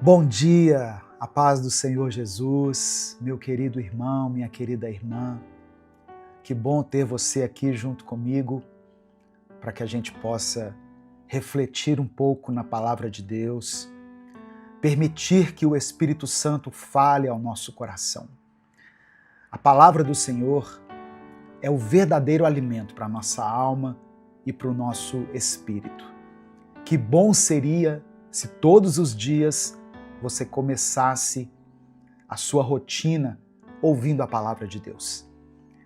Bom dia, a paz do Senhor Jesus, meu querido irmão, minha querida irmã. Que bom ter você aqui junto comigo para que a gente possa refletir um pouco na palavra de Deus, permitir que o Espírito Santo fale ao nosso coração. A palavra do Senhor é o verdadeiro alimento para a nossa alma e para o nosso espírito. Que bom seria se todos os dias você começasse a sua rotina ouvindo a palavra de Deus,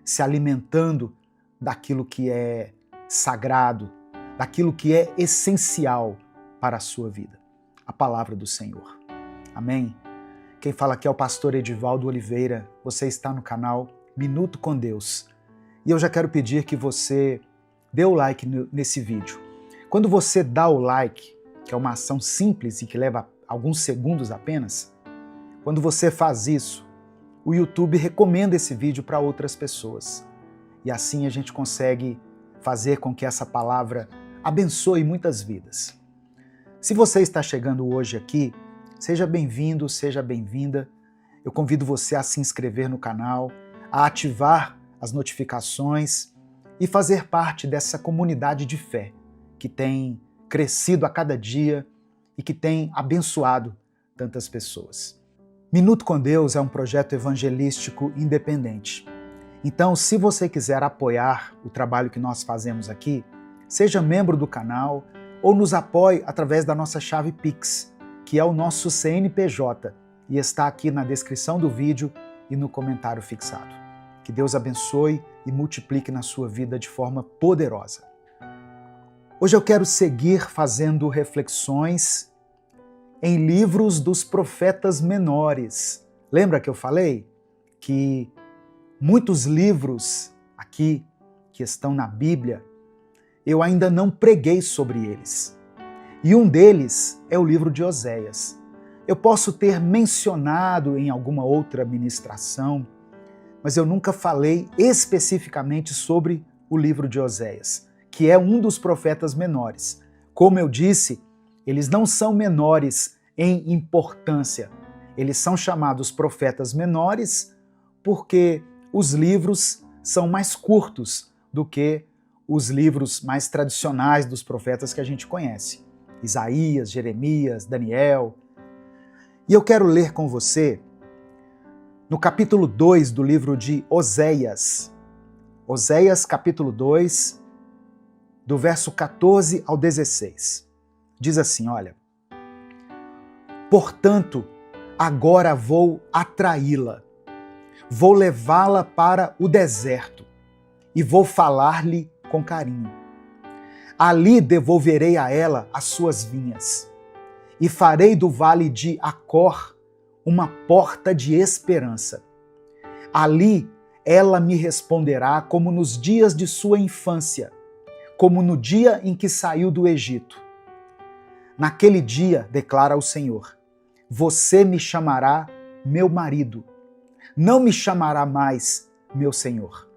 se alimentando daquilo que é sagrado, daquilo que é essencial para a sua vida, a palavra do Senhor. Amém? Quem fala aqui é o pastor Edivaldo Oliveira, você está no canal Minuto com Deus. E eu já quero pedir que você dê o like nesse vídeo. Quando você dá o like, que é uma ação simples e que leva alguns segundos apenas, quando você faz isso, o YouTube recomenda esse vídeo para outras pessoas. E assim a gente consegue fazer com que essa palavra abençoe muitas vidas. Se você está chegando hoje aqui, seja bem-vindo, seja bem-vinda. Eu convido você a se inscrever no canal, a ativar as notificações e fazer parte dessa comunidade de fé que tem crescido a cada dia e que tem abençoado tantas pessoas. Minuto com Deus é um projeto evangelístico independente. Então, se você quiser apoiar o trabalho que nós fazemos aqui, seja membro do canal ou nos apoie através da nossa chave Pix, que é o nosso CNPJ, e está aqui na descrição do vídeo e no comentário fixado. Que Deus abençoe e multiplique na sua vida de forma poderosa. Hoje eu quero seguir fazendo reflexões em livros dos profetas menores. Lembra que eu falei que muitos livros aqui que estão na Bíblia, eu ainda não preguei sobre eles. E um deles é o livro de Oséias. Eu posso ter mencionado em alguma outra ministração, mas eu nunca falei especificamente sobre o livro de Oséias, que é um dos profetas menores. Como eu disse, eles não são menores em importância. Eles são chamados profetas menores porque os livros são mais curtos do que os livros mais tradicionais dos profetas que a gente conhece. Isaías, Jeremias, Daniel. E eu quero ler com você no capítulo 2 do livro de Oséias. Oséias, capítulo 2, do verso 14 ao 16. Diz assim, olha: Portanto, agora vou atraí-la, vou levá-la para o deserto e vou falar-lhe com carinho. Ali devolverei a ela as suas vinhas e farei do vale de Acor uma porta de esperança. Ali ela me responderá como nos dias de sua infância, como no dia em que saiu do Egito. Naquele dia, declara o Senhor, você me chamará meu marido, não me chamará mais meu Senhor.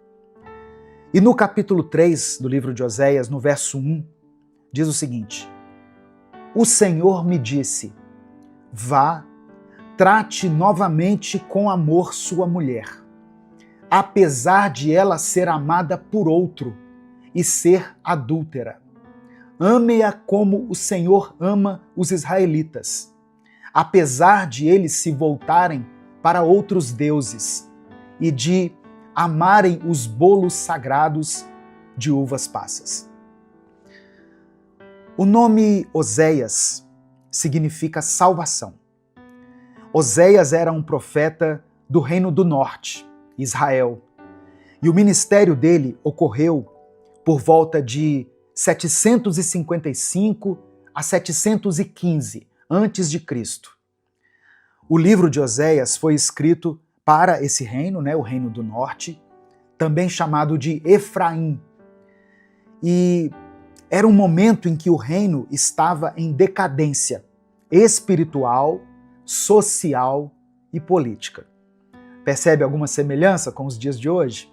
E no capítulo 3 do livro de Oséias, no verso 1, diz o seguinte: O Senhor me disse, vá, trate novamente com amor sua mulher, apesar de ela ser amada por outro e ser adúltera. Ame-a como o Senhor ama os israelitas, apesar de eles se voltarem para outros deuses e de amarem os bolos sagrados de uvas passas. O nome Oséias significa salvação. Oséias era um profeta do Reino do Norte, Israel, e o ministério dele ocorreu por volta de 755 a 715 antes de Cristo. O livro de Oséias foi escrito para esse reino, o Reino do Norte, também chamado de Efraim. E era um momento em que o reino estava em decadência espiritual, social e política. Percebe alguma semelhança com os dias de hoje?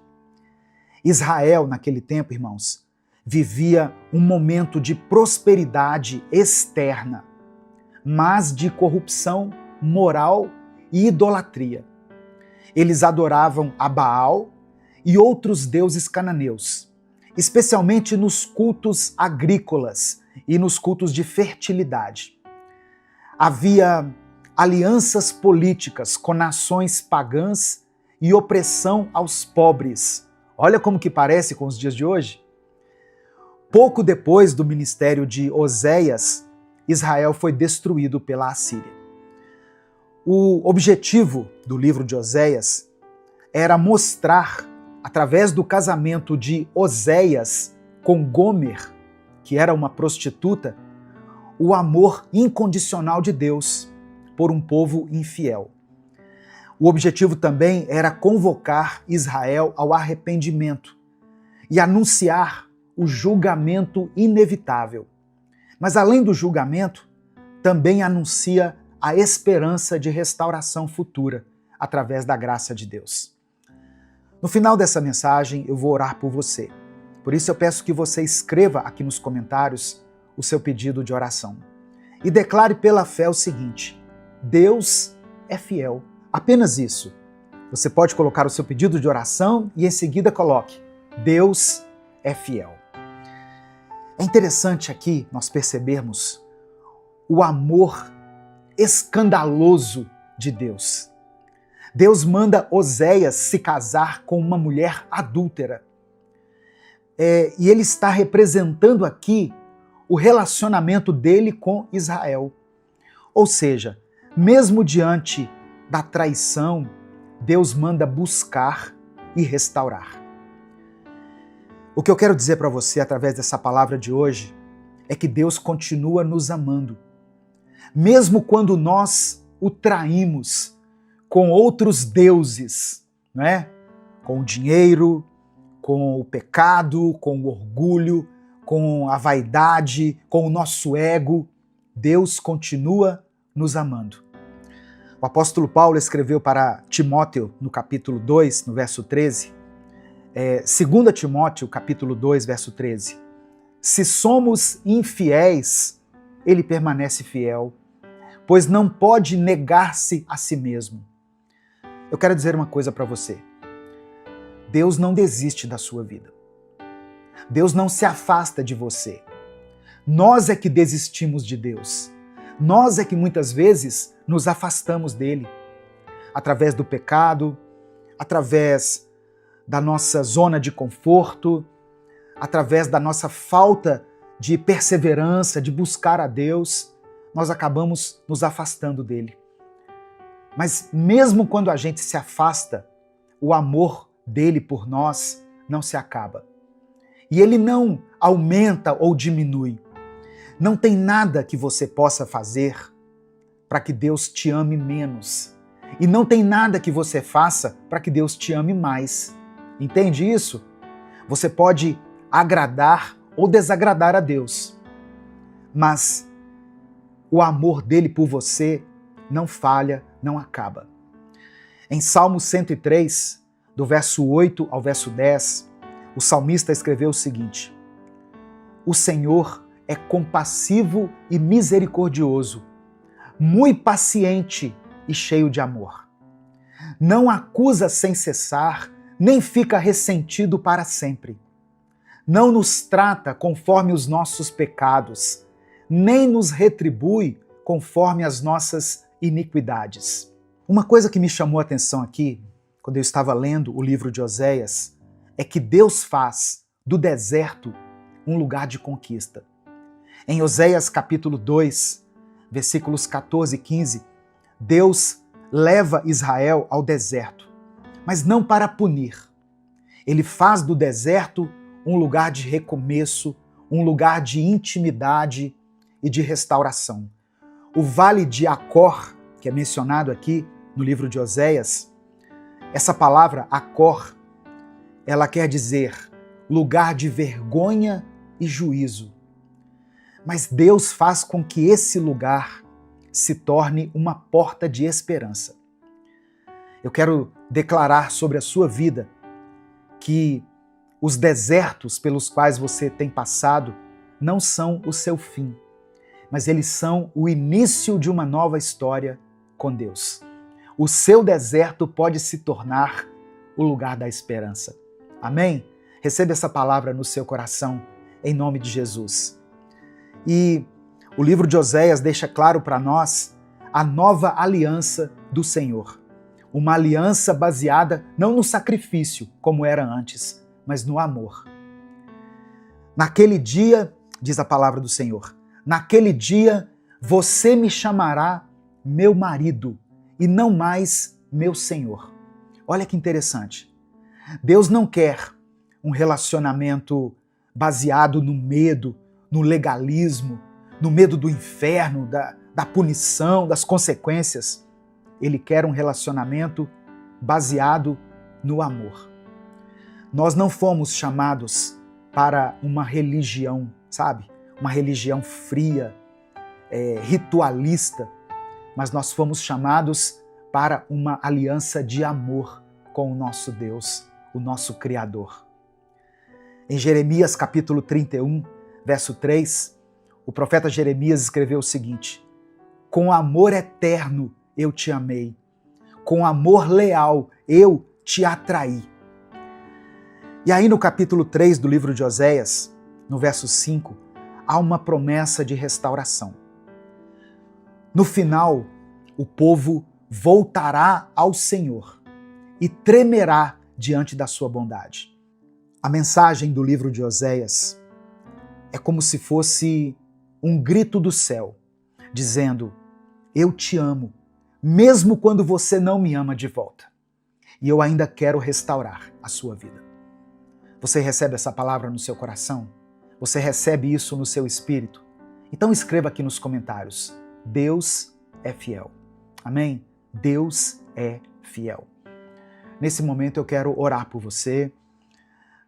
Israel, naquele tempo, irmãos, vivia um momento de prosperidade externa, mas de corrupção moral e idolatria. Eles adoravam a Baal e outros deuses cananeus, especialmente nos cultos agrícolas e nos cultos de fertilidade. Havia alianças políticas com nações pagãs e opressão aos pobres. Olha como que parece com os dias de hoje. Pouco depois do ministério de Oséias, Israel foi destruído pela Assíria. O objetivo do livro de Oséias era mostrar, através do casamento de Oséias com Gomer, que era uma prostituta, o amor incondicional de Deus por um povo infiel. O objetivo também era convocar Israel ao arrependimento e anunciar o julgamento inevitável. Mas além do julgamento, também anuncia a esperança de restauração futura através da graça de Deus. No final dessa mensagem, eu vou orar por você. Por isso eu peço que você escreva aqui nos comentários o seu pedido de oração. E declare pela fé o seguinte: Deus é fiel. Apenas isso. Você pode colocar o seu pedido de oração e em seguida coloque: Deus é fiel. É interessante aqui nós percebermos o amor escandaloso de Deus. Deus manda Oséias se casar com uma mulher adúltera. E ele está representando aqui o relacionamento dele com Israel. Ou seja, mesmo diante da traição, Deus manda buscar e restaurar. O que eu quero dizer para você através dessa palavra de hoje é que Deus continua nos amando. Mesmo quando nós o traímos com outros deuses, não é? Com o dinheiro, com o pecado, com o orgulho, com a vaidade, com o nosso ego, Deus continua nos amando. O apóstolo Paulo escreveu para Timóteo, no capítulo 2, no verso 13, 2 Timóteo, capítulo 2, verso 13. Se somos infiéis, ele permanece fiel, pois não pode negar-se a si mesmo. Eu quero dizer uma coisa para você. Deus não desiste da sua vida. Deus não se afasta de você. Nós é que desistimos de Deus. Nós é que muitas vezes nos afastamos dele, através do pecado, através da nossa zona de conforto, através da nossa falta de perseverança, de buscar a Deus, nós acabamos nos afastando dele. Mas mesmo quando a gente se afasta, o amor dele por nós não se acaba. E ele não aumenta ou diminui. Não tem nada que você possa fazer para que Deus te ame menos. E não tem nada que você faça para que Deus te ame mais. Entende isso? Você pode agradar ou desagradar a Deus, mas o amor dele por você não falha, não acaba. Em Salmo 103, do verso 8 ao verso 10, o salmista escreveu o seguinte: O Senhor é compassivo e misericordioso, muito paciente e cheio de amor. Não acusa sem cessar, nem fica ressentido para sempre. Não nos trata conforme os nossos pecados, nem nos retribui conforme as nossas iniquidades. Uma coisa que me chamou a atenção aqui, quando eu estava lendo o livro de Oséias, é que Deus faz do deserto um lugar de conquista. Em Oséias capítulo 2, versículos 14 e 15, Deus leva Israel ao deserto, mas não para punir. Ele faz do deserto um lugar de recomeço, um lugar de intimidade e de restauração. O vale de Acor, que é mencionado aqui no livro de Oséias, essa palavra Acor, ela quer dizer lugar de vergonha e juízo. Mas Deus faz com que esse lugar se torne uma porta de esperança. Eu quero declarar sobre a sua vida que os desertos pelos quais você tem passado não são o seu fim. mas eles são o início de uma nova história com Deus. O seu deserto pode se tornar o lugar da esperança. Amém? Receba essa palavra no seu coração, em nome de Jesus. E o livro de Oséias deixa claro para nós a nova aliança do Senhor. Uma aliança baseada não no sacrifício, como era antes, mas no amor. Naquele dia, diz a palavra do Senhor, naquele dia você me chamará meu marido e não mais meu Senhor. Olha que interessante. Deus não quer um relacionamento baseado no medo, no legalismo, no medo do inferno, da punição, das consequências. Ele quer um relacionamento baseado no amor. Nós não fomos chamados para uma religião, sabe? Uma religião fria, ritualista, mas nós fomos chamados para uma aliança de amor com o nosso Deus, o nosso Criador. Em Jeremias capítulo 31, verso 3, o profeta Jeremias escreveu o seguinte: com amor eterno eu te amei, com amor leal eu te atraí. E aí no capítulo 3 do livro de Oséias, no verso 5, há uma promessa de restauração. No final, o povo voltará ao Senhor e tremerá diante da sua bondade. A mensagem do livro de Oséias é como se fosse um grito do céu, dizendo: eu te amo, mesmo quando você não me ama de volta. E eu ainda quero restaurar a sua vida. Você recebe essa palavra no seu coração? Você recebe isso no seu espírito? Então escreva aqui nos comentários: Deus é fiel. Amém? Deus é fiel. Nesse momento eu quero orar por você.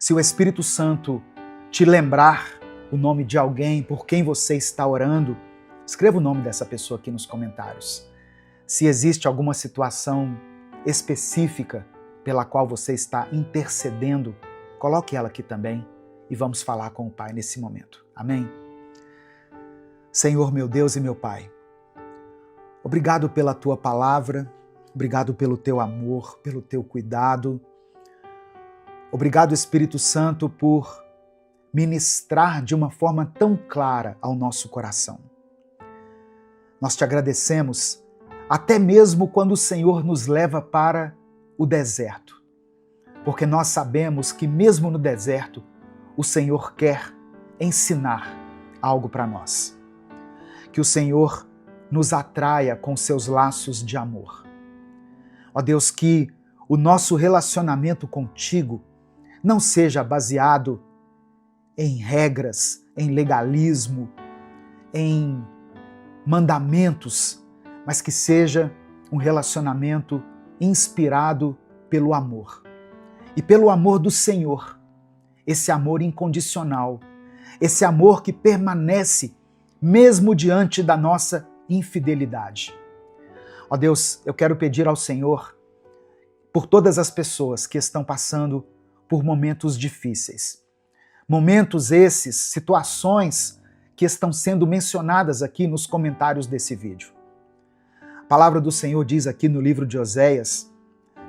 Se o Espírito Santo te lembrar o nome de alguém por quem você está orando, escreva o nome dessa pessoa aqui nos comentários. Se existe alguma situação específica pela qual você está intercedendo, coloque ela aqui também e vamos falar com o Pai nesse momento. Amém? Senhor, meu Deus e meu Pai, obrigado pela Tua palavra, obrigado pelo Teu amor, pelo Teu cuidado. Obrigado, Espírito Santo, por ministrar de uma forma tão clara ao nosso coração. Nós te agradecemos até mesmo quando o Senhor nos leva para o deserto, porque nós sabemos que mesmo no deserto o Senhor quer ensinar algo para nós. Que o Senhor nos atraia com seus laços de amor. Ó Deus, que o nosso relacionamento contigo não seja baseado em regras, em legalismo, em mandamentos, mas que seja um relacionamento inspirado pelo amor. E pelo amor do Senhor, esse amor incondicional, esse amor que permanece mesmo diante da nossa infidelidade. Ó Deus, eu quero pedir ao Senhor por todas as pessoas que estão passando por momentos difíceis. Momentos esses, situações que estão sendo mencionadas aqui nos comentários desse vídeo. A palavra do Senhor diz aqui no livro de Oséias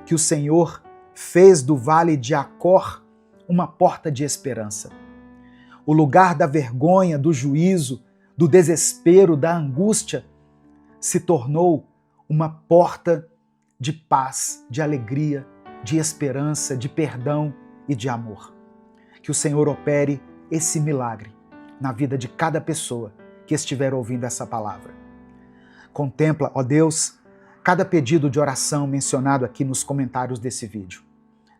que o Senhor fez do vale de Acor uma porta de esperança. O lugar da vergonha, do juízo, do desespero, da angústia, se tornou uma porta de paz, de alegria, de esperança, de perdão e de amor. Que o Senhor opere esse milagre na vida de cada pessoa que estiver ouvindo essa palavra. Contempla, ó Deus, cada pedido de oração mencionado aqui nos comentários desse vídeo.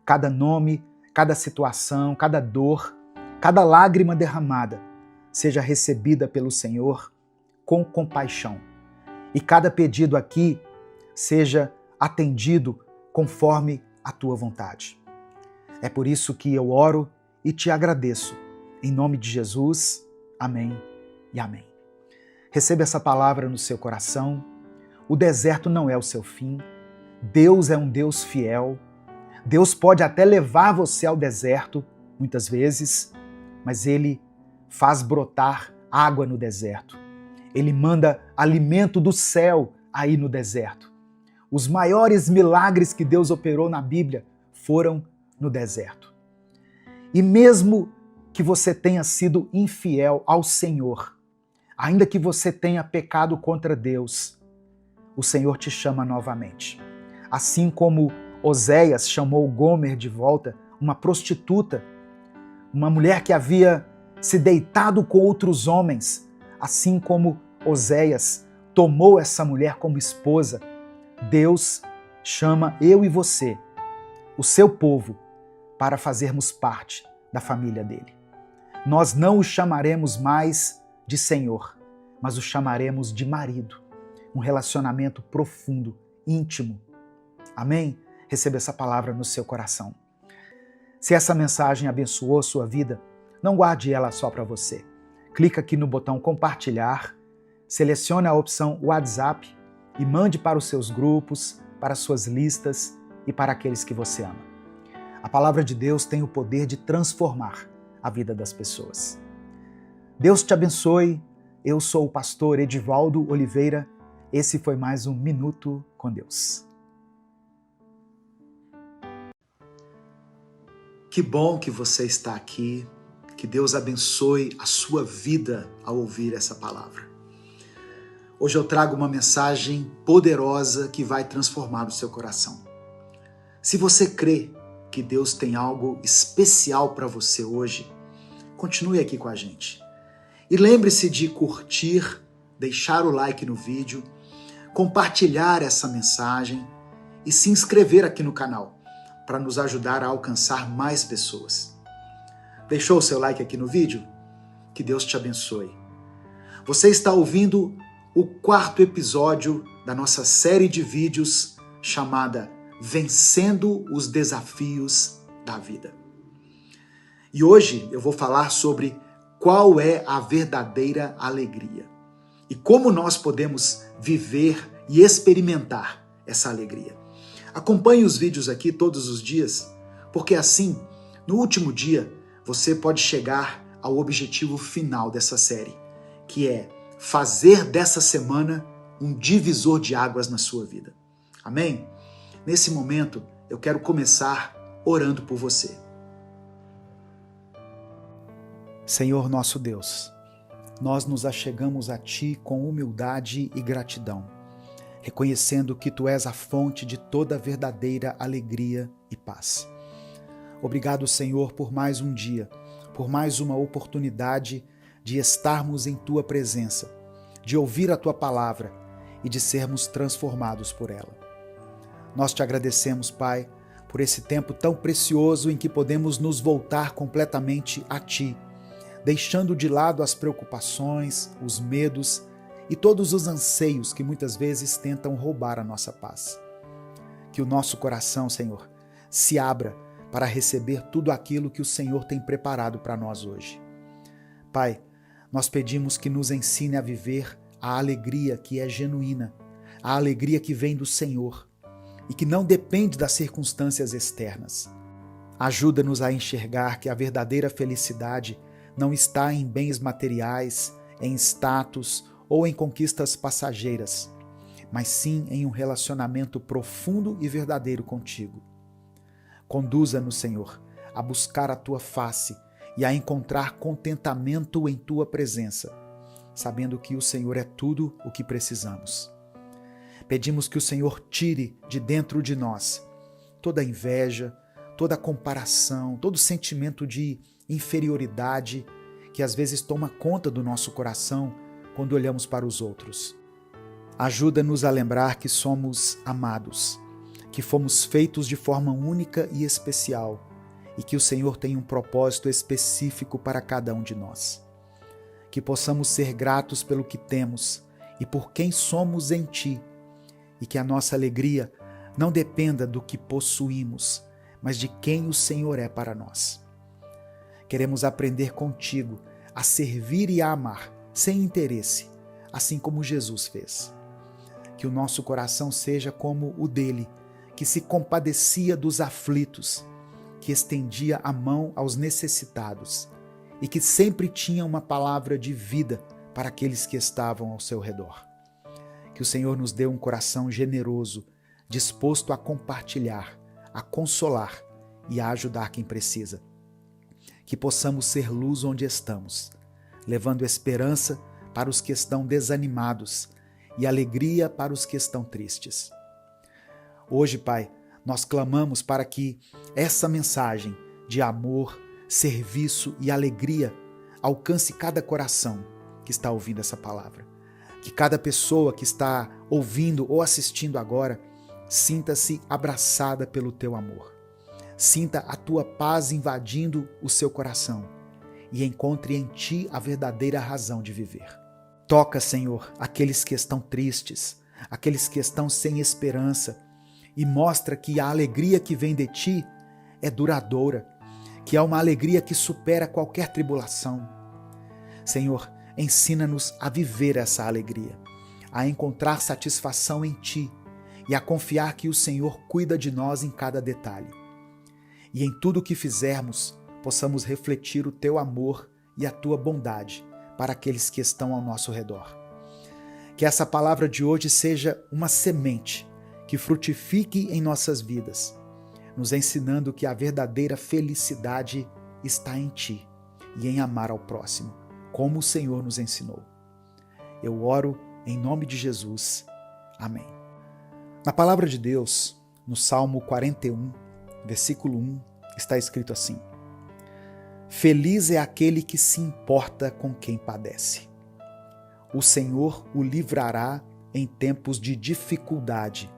Cada nome, cada situação, cada dor, cada lágrima derramada seja recebida pelo Senhor com compaixão. E cada pedido aqui seja atendido conforme a tua vontade. É por isso que eu oro e te agradeço. Em nome de Jesus, amém e amém. Receba essa palavra no seu coração. O deserto não é o seu fim. Deus é um Deus fiel. Deus pode até levar você ao deserto, muitas vezes, mas Ele faz brotar água no deserto. Ele manda alimento do céu aí no deserto. Os maiores milagres que Deus operou na Bíblia foram no deserto. E mesmo que você tenha sido infiel ao Senhor, ainda que você tenha pecado contra Deus, o Senhor te chama novamente. Assim como Oséias chamou Gomer de volta, uma prostituta, uma mulher que havia se deitado com outros homens, assim como Oséias tomou essa mulher como esposa, Deus chama eu e você, o seu povo, para fazermos parte da família dele. Nós não o chamaremos mais de Senhor, mas o chamaremos de marido. Um relacionamento profundo, íntimo. Amém? Receba essa palavra no seu coração. Se essa mensagem abençoou sua vida, não guarde ela só para você. Clica aqui no botão compartilhar, selecione a opção WhatsApp e mande para os seus grupos, para as suas listas e para aqueles que você ama. A palavra de Deus tem o poder de transformar a vida das pessoas. Deus te abençoe. Eu sou o pastor Edivaldo Oliveira. Esse foi mais um Minuto com Deus. Que bom que você está aqui. Que Deus abençoe a sua vida ao ouvir essa palavra. Hoje eu trago uma mensagem poderosa que vai transformar o seu coração. Se você crê que Deus tem algo especial para você hoje, continue aqui com a gente. E lembre-se de curtir, deixar o like no vídeo, compartilhar essa mensagem e se inscrever aqui no canal para nos ajudar a alcançar mais pessoas. Deixou o seu like aqui no vídeo? Que Deus te abençoe. Você está ouvindo o 4º episódio da nossa série de vídeos chamada Vencendo os Desafios da Vida. E hoje eu vou falar sobre qual é a verdadeira alegria e como nós podemos viver e experimentar essa alegria. Acompanhe os vídeos aqui todos os dias, porque assim, no último dia, você pode chegar ao objetivo final dessa série, que é fazer dessa semana um divisor de águas na sua vida. Amém? Nesse momento, eu quero começar orando por você. Senhor nosso Deus, nós nos achegamos a Ti com humildade e gratidão, reconhecendo que Tu és a fonte de toda verdadeira alegria e paz. Obrigado, Senhor, por mais um dia, por mais uma oportunidade de estarmos em Tua presença, de ouvir a Tua palavra e de sermos transformados por ela. Nós te agradecemos, Pai, por esse tempo tão precioso em que podemos nos voltar completamente a Ti, deixando de lado as preocupações, os medos e todos os anseios que muitas vezes tentam roubar a nossa paz. Que o nosso coração, Senhor, se abra para receber tudo aquilo que o Senhor tem preparado para nós hoje. Pai, nós pedimos que nos ensine a viver a alegria que é genuína, a alegria que vem do Senhor e que não depende das circunstâncias externas. Ajuda-nos a enxergar que a verdadeira felicidade não está em bens materiais, em status ou em conquistas passageiras, mas sim em um relacionamento profundo e verdadeiro contigo. Conduza-nos, Senhor, a buscar a Tua face e a encontrar contentamento em Tua presença, sabendo que o Senhor é tudo o que precisamos. Pedimos que o Senhor tire de dentro de nós toda inveja, toda comparação, todo sentimento de inferioridade que às vezes toma conta do nosso coração quando olhamos para os outros. Ajuda-nos a lembrar que somos amados, que fomos feitos de forma única e especial e que o Senhor tem um propósito específico para cada um de nós. Que possamos ser gratos pelo que temos e por quem somos em Ti e que a nossa alegria não dependa do que possuímos, mas de quem o Senhor é para nós. Queremos aprender contigo a servir e a amar sem interesse, assim como Jesus fez. Que o nosso coração seja como o dele, que se compadecia dos aflitos, que estendia a mão aos necessitados e que sempre tinha uma palavra de vida para aqueles que estavam ao seu redor. Que o Senhor nos dê um coração generoso, disposto a compartilhar, a consolar e a ajudar quem precisa. Que possamos ser luz onde estamos, levando esperança para os que estão desanimados e alegria para os que estão tristes. Hoje, Pai, nós clamamos para que essa mensagem de amor, serviço e alegria alcance cada coração que está ouvindo essa palavra. Que cada pessoa que está ouvindo ou assistindo agora sinta-se abraçada pelo teu amor. Sinta a tua paz invadindo o seu coração e encontre em ti a verdadeira razão de viver. Toca, Senhor, aqueles que estão tristes, aqueles que estão sem esperança, e mostra que a alegria que vem de ti é duradoura, que é uma alegria que supera qualquer tribulação. Senhor, ensina-nos a viver essa alegria, a encontrar satisfação em ti e a confiar que o Senhor cuida de nós em cada detalhe. E em tudo o que fizermos, possamos refletir o teu amor e a tua bondade para aqueles que estão ao nosso redor. Que essa palavra de hoje seja uma semente que frutifique em nossas vidas, nos ensinando que a verdadeira felicidade está em ti e em amar ao próximo, como o Senhor nos ensinou. Eu oro em nome de Jesus. Amém. Na palavra de Deus, no Salmo 41, versículo 1, está escrito assim: Feliz é aquele que se importa com quem padece. O Senhor o livrará em tempos de dificuldade,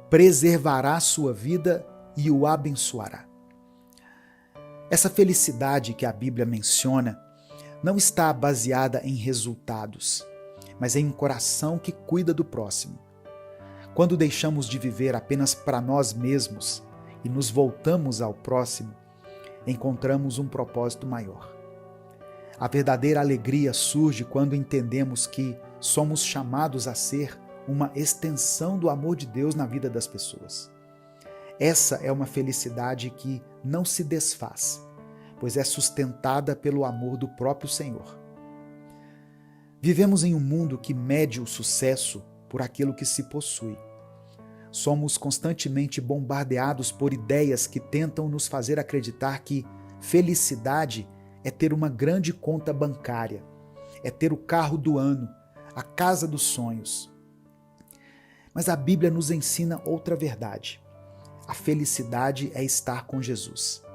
preservará sua vida e o abençoará. Essa felicidade que a Bíblia menciona não está baseada em resultados, mas em um coração que cuida do próximo. Quando deixamos de viver apenas para nós mesmos e nos voltamos ao próximo, encontramos um propósito maior. A verdadeira alegria surge quando entendemos que somos chamados a ser uma extensão do amor de Deus na vida das pessoas. Essa é uma felicidade que não se desfaz, pois é sustentada pelo amor do próprio Senhor. Vivemos em um mundo que mede o sucesso por aquilo que se possui. Somos constantemente bombardeados por ideias que tentam nos fazer acreditar que felicidade é ter uma grande conta bancária, é ter o carro do ano, a casa dos sonhos. Mas a Bíblia nos ensina outra verdade. A felicidade é estar com Jesus.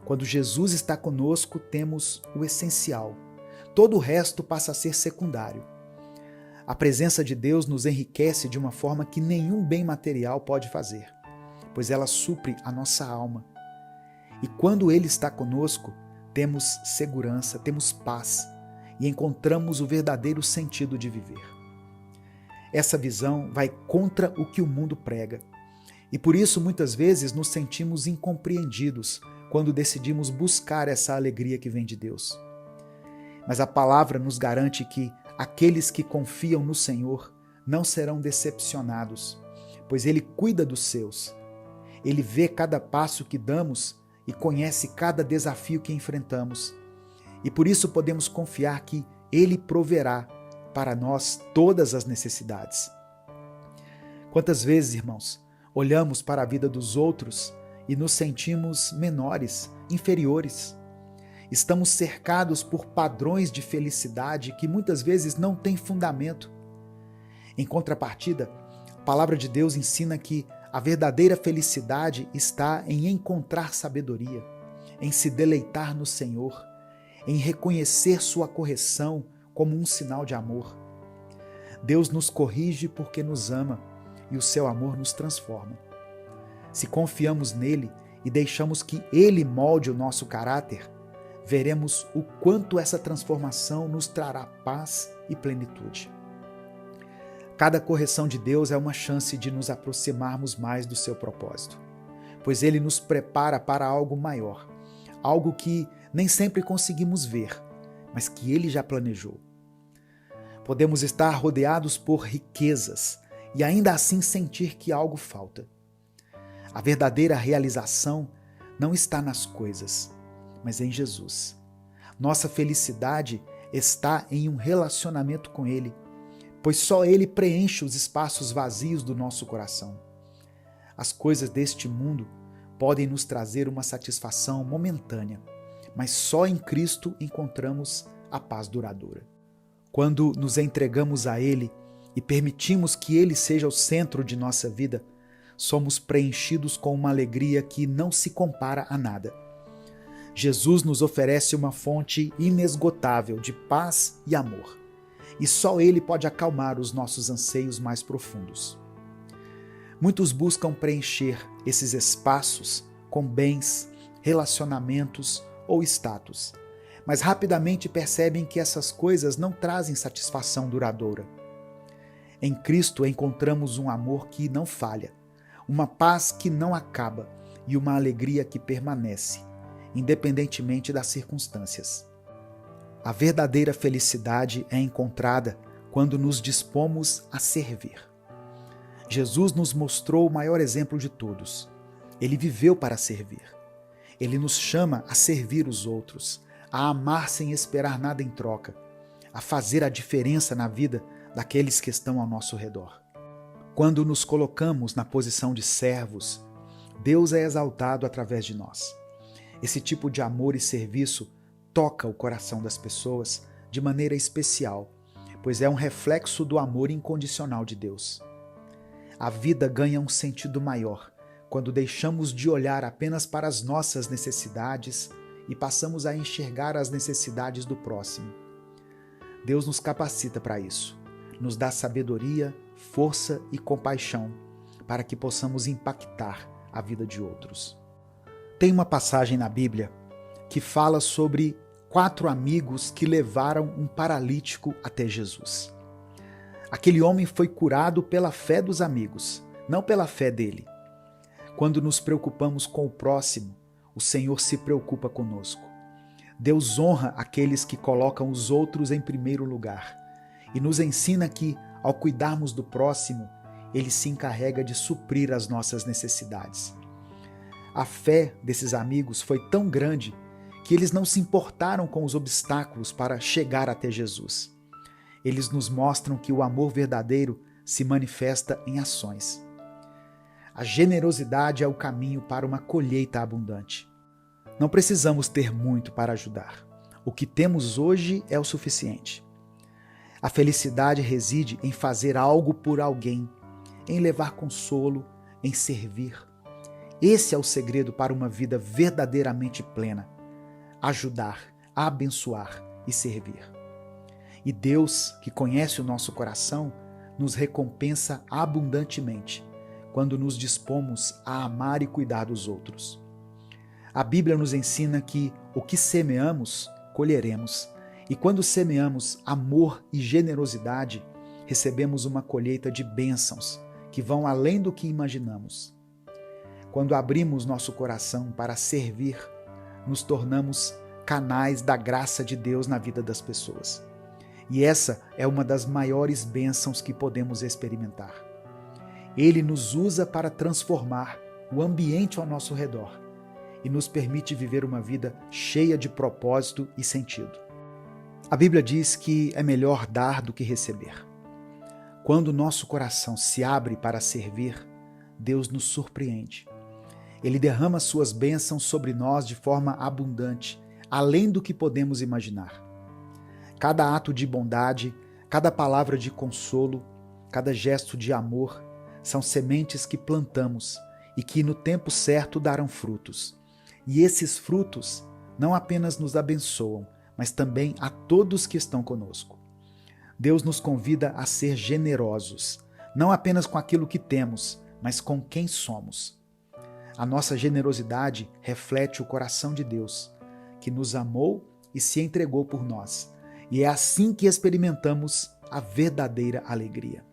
Quando Jesus está conosco, temos o essencial. Todo o resto passa a ser secundário. A presença de Deus nos enriquece de uma forma que nenhum bem material pode fazer, pois ela supre a nossa alma. E quando Ele está conosco, temos segurança, temos paz e encontramos o verdadeiro sentido de viver. Essa visão vai contra o que o mundo prega. E por isso, muitas vezes, nos sentimos incompreendidos quando decidimos buscar essa alegria que vem de Deus. Mas a palavra nos garante que aqueles que confiam no Senhor não serão decepcionados, pois Ele cuida dos seus. Ele vê cada passo que damos e conhece cada desafio que enfrentamos. E por isso podemos confiar que Ele proverá para nós todas as necessidades. Quantas vezes, irmãos, olhamos para a vida dos outros e nos sentimos menores, inferiores. Estamos cercados por padrões de felicidade que muitas vezes não têm fundamento. Em contrapartida, a palavra de Deus ensina que a verdadeira felicidade está em encontrar sabedoria, em se deleitar no Senhor, em reconhecer sua correção como um sinal de amor. Deus nos corrige porque nos ama e o seu amor nos transforma. Se confiamos nele e deixamos que ele molde o nosso caráter, veremos o quanto essa transformação nos trará paz e plenitude. Cada correção de Deus é uma chance de nos aproximarmos mais do seu propósito, pois ele nos prepara para algo maior, algo que nem sempre conseguimos ver, mas que ele já planejou. Podemos estar rodeados por riquezas e ainda assim sentir que algo falta. A verdadeira realização não está nas coisas, mas em Jesus. Nossa felicidade está em um relacionamento com Ele, pois só Ele preenche os espaços vazios do nosso coração. As coisas deste mundo podem nos trazer uma satisfação momentânea, mas só em Cristo encontramos a paz duradoura. Quando nos entregamos a Ele e permitimos que Ele seja o centro de nossa vida, somos preenchidos com uma alegria que não se compara a nada. Jesus nos oferece uma fonte inesgotável de paz e amor, e só Ele pode acalmar os nossos anseios mais profundos. Muitos buscam preencher esses espaços com bens, relacionamentos ou status, mas rapidamente percebem que essas coisas não trazem satisfação duradoura. Em Cristo encontramos um amor que não falha, uma paz que não acaba e uma alegria que permanece, independentemente das circunstâncias. A verdadeira felicidade é encontrada quando nos dispomos a servir. Jesus nos mostrou o maior exemplo de todos. Ele viveu para servir. Ele nos chama a servir os outros, a amar sem esperar nada em troca, a fazer a diferença na vida daqueles que estão ao nosso redor. Quando nos colocamos na posição de servos, Deus é exaltado através de nós. Esse tipo de amor e serviço toca o coração das pessoas de maneira especial, pois é um reflexo do amor incondicional de Deus. A vida ganha um sentido maior quando deixamos de olhar apenas para as nossas necessidades e passamos a enxergar as necessidades do próximo. Deus nos capacita para isso, nos dá sabedoria, força e compaixão para que possamos impactar a vida de outros. Tem uma passagem na Bíblia que fala sobre 4 amigos que levaram um paralítico até Jesus. Aquele homem foi curado pela fé dos amigos, não pela fé dele. Quando nos preocupamos com o próximo, o Senhor se preocupa conosco. Deus honra aqueles que colocam os outros em primeiro lugar e nos ensina que, ao cuidarmos do próximo, Ele se encarrega de suprir as nossas necessidades. A fé desses amigos foi tão grande que eles não se importaram com os obstáculos para chegar até Jesus. Eles nos mostram que o amor verdadeiro se manifesta em ações. A generosidade é o caminho para uma colheita abundante. Não precisamos ter muito para ajudar. O que temos hoje é o suficiente. A felicidade reside em fazer algo por alguém, em levar consolo, em servir. Esse é o segredo para uma vida verdadeiramente plena. Ajudar, abençoar e servir. E Deus, que conhece o nosso coração, nos recompensa abundantemente quando nos dispomos a amar e cuidar dos outros. A Bíblia nos ensina que o que semeamos, colheremos. E quando semeamos amor e generosidade, recebemos uma colheita de bênçãos que vão além do que imaginamos. Quando abrimos nosso coração para servir, nos tornamos canais da graça de Deus na vida das pessoas. E essa é uma das maiores bênçãos que podemos experimentar. Ele nos usa para transformar o ambiente ao nosso redor e nos permite viver uma vida cheia de propósito e sentido. A Bíblia diz que é melhor dar do que receber. Quando nosso coração se abre para servir, Deus nos surpreende. Ele derrama suas bênçãos sobre nós de forma abundante, além do que podemos imaginar. Cada ato de bondade, cada palavra de consolo, cada gesto de amor são sementes que plantamos e que no tempo certo darão frutos. E esses frutos não apenas nos abençoam, mas também a todos que estão conosco. Deus nos convida a ser generosos, não apenas com aquilo que temos, mas com quem somos. A nossa generosidade reflete o coração de Deus, que nos amou e se entregou por nós. E é assim que experimentamos a verdadeira alegria.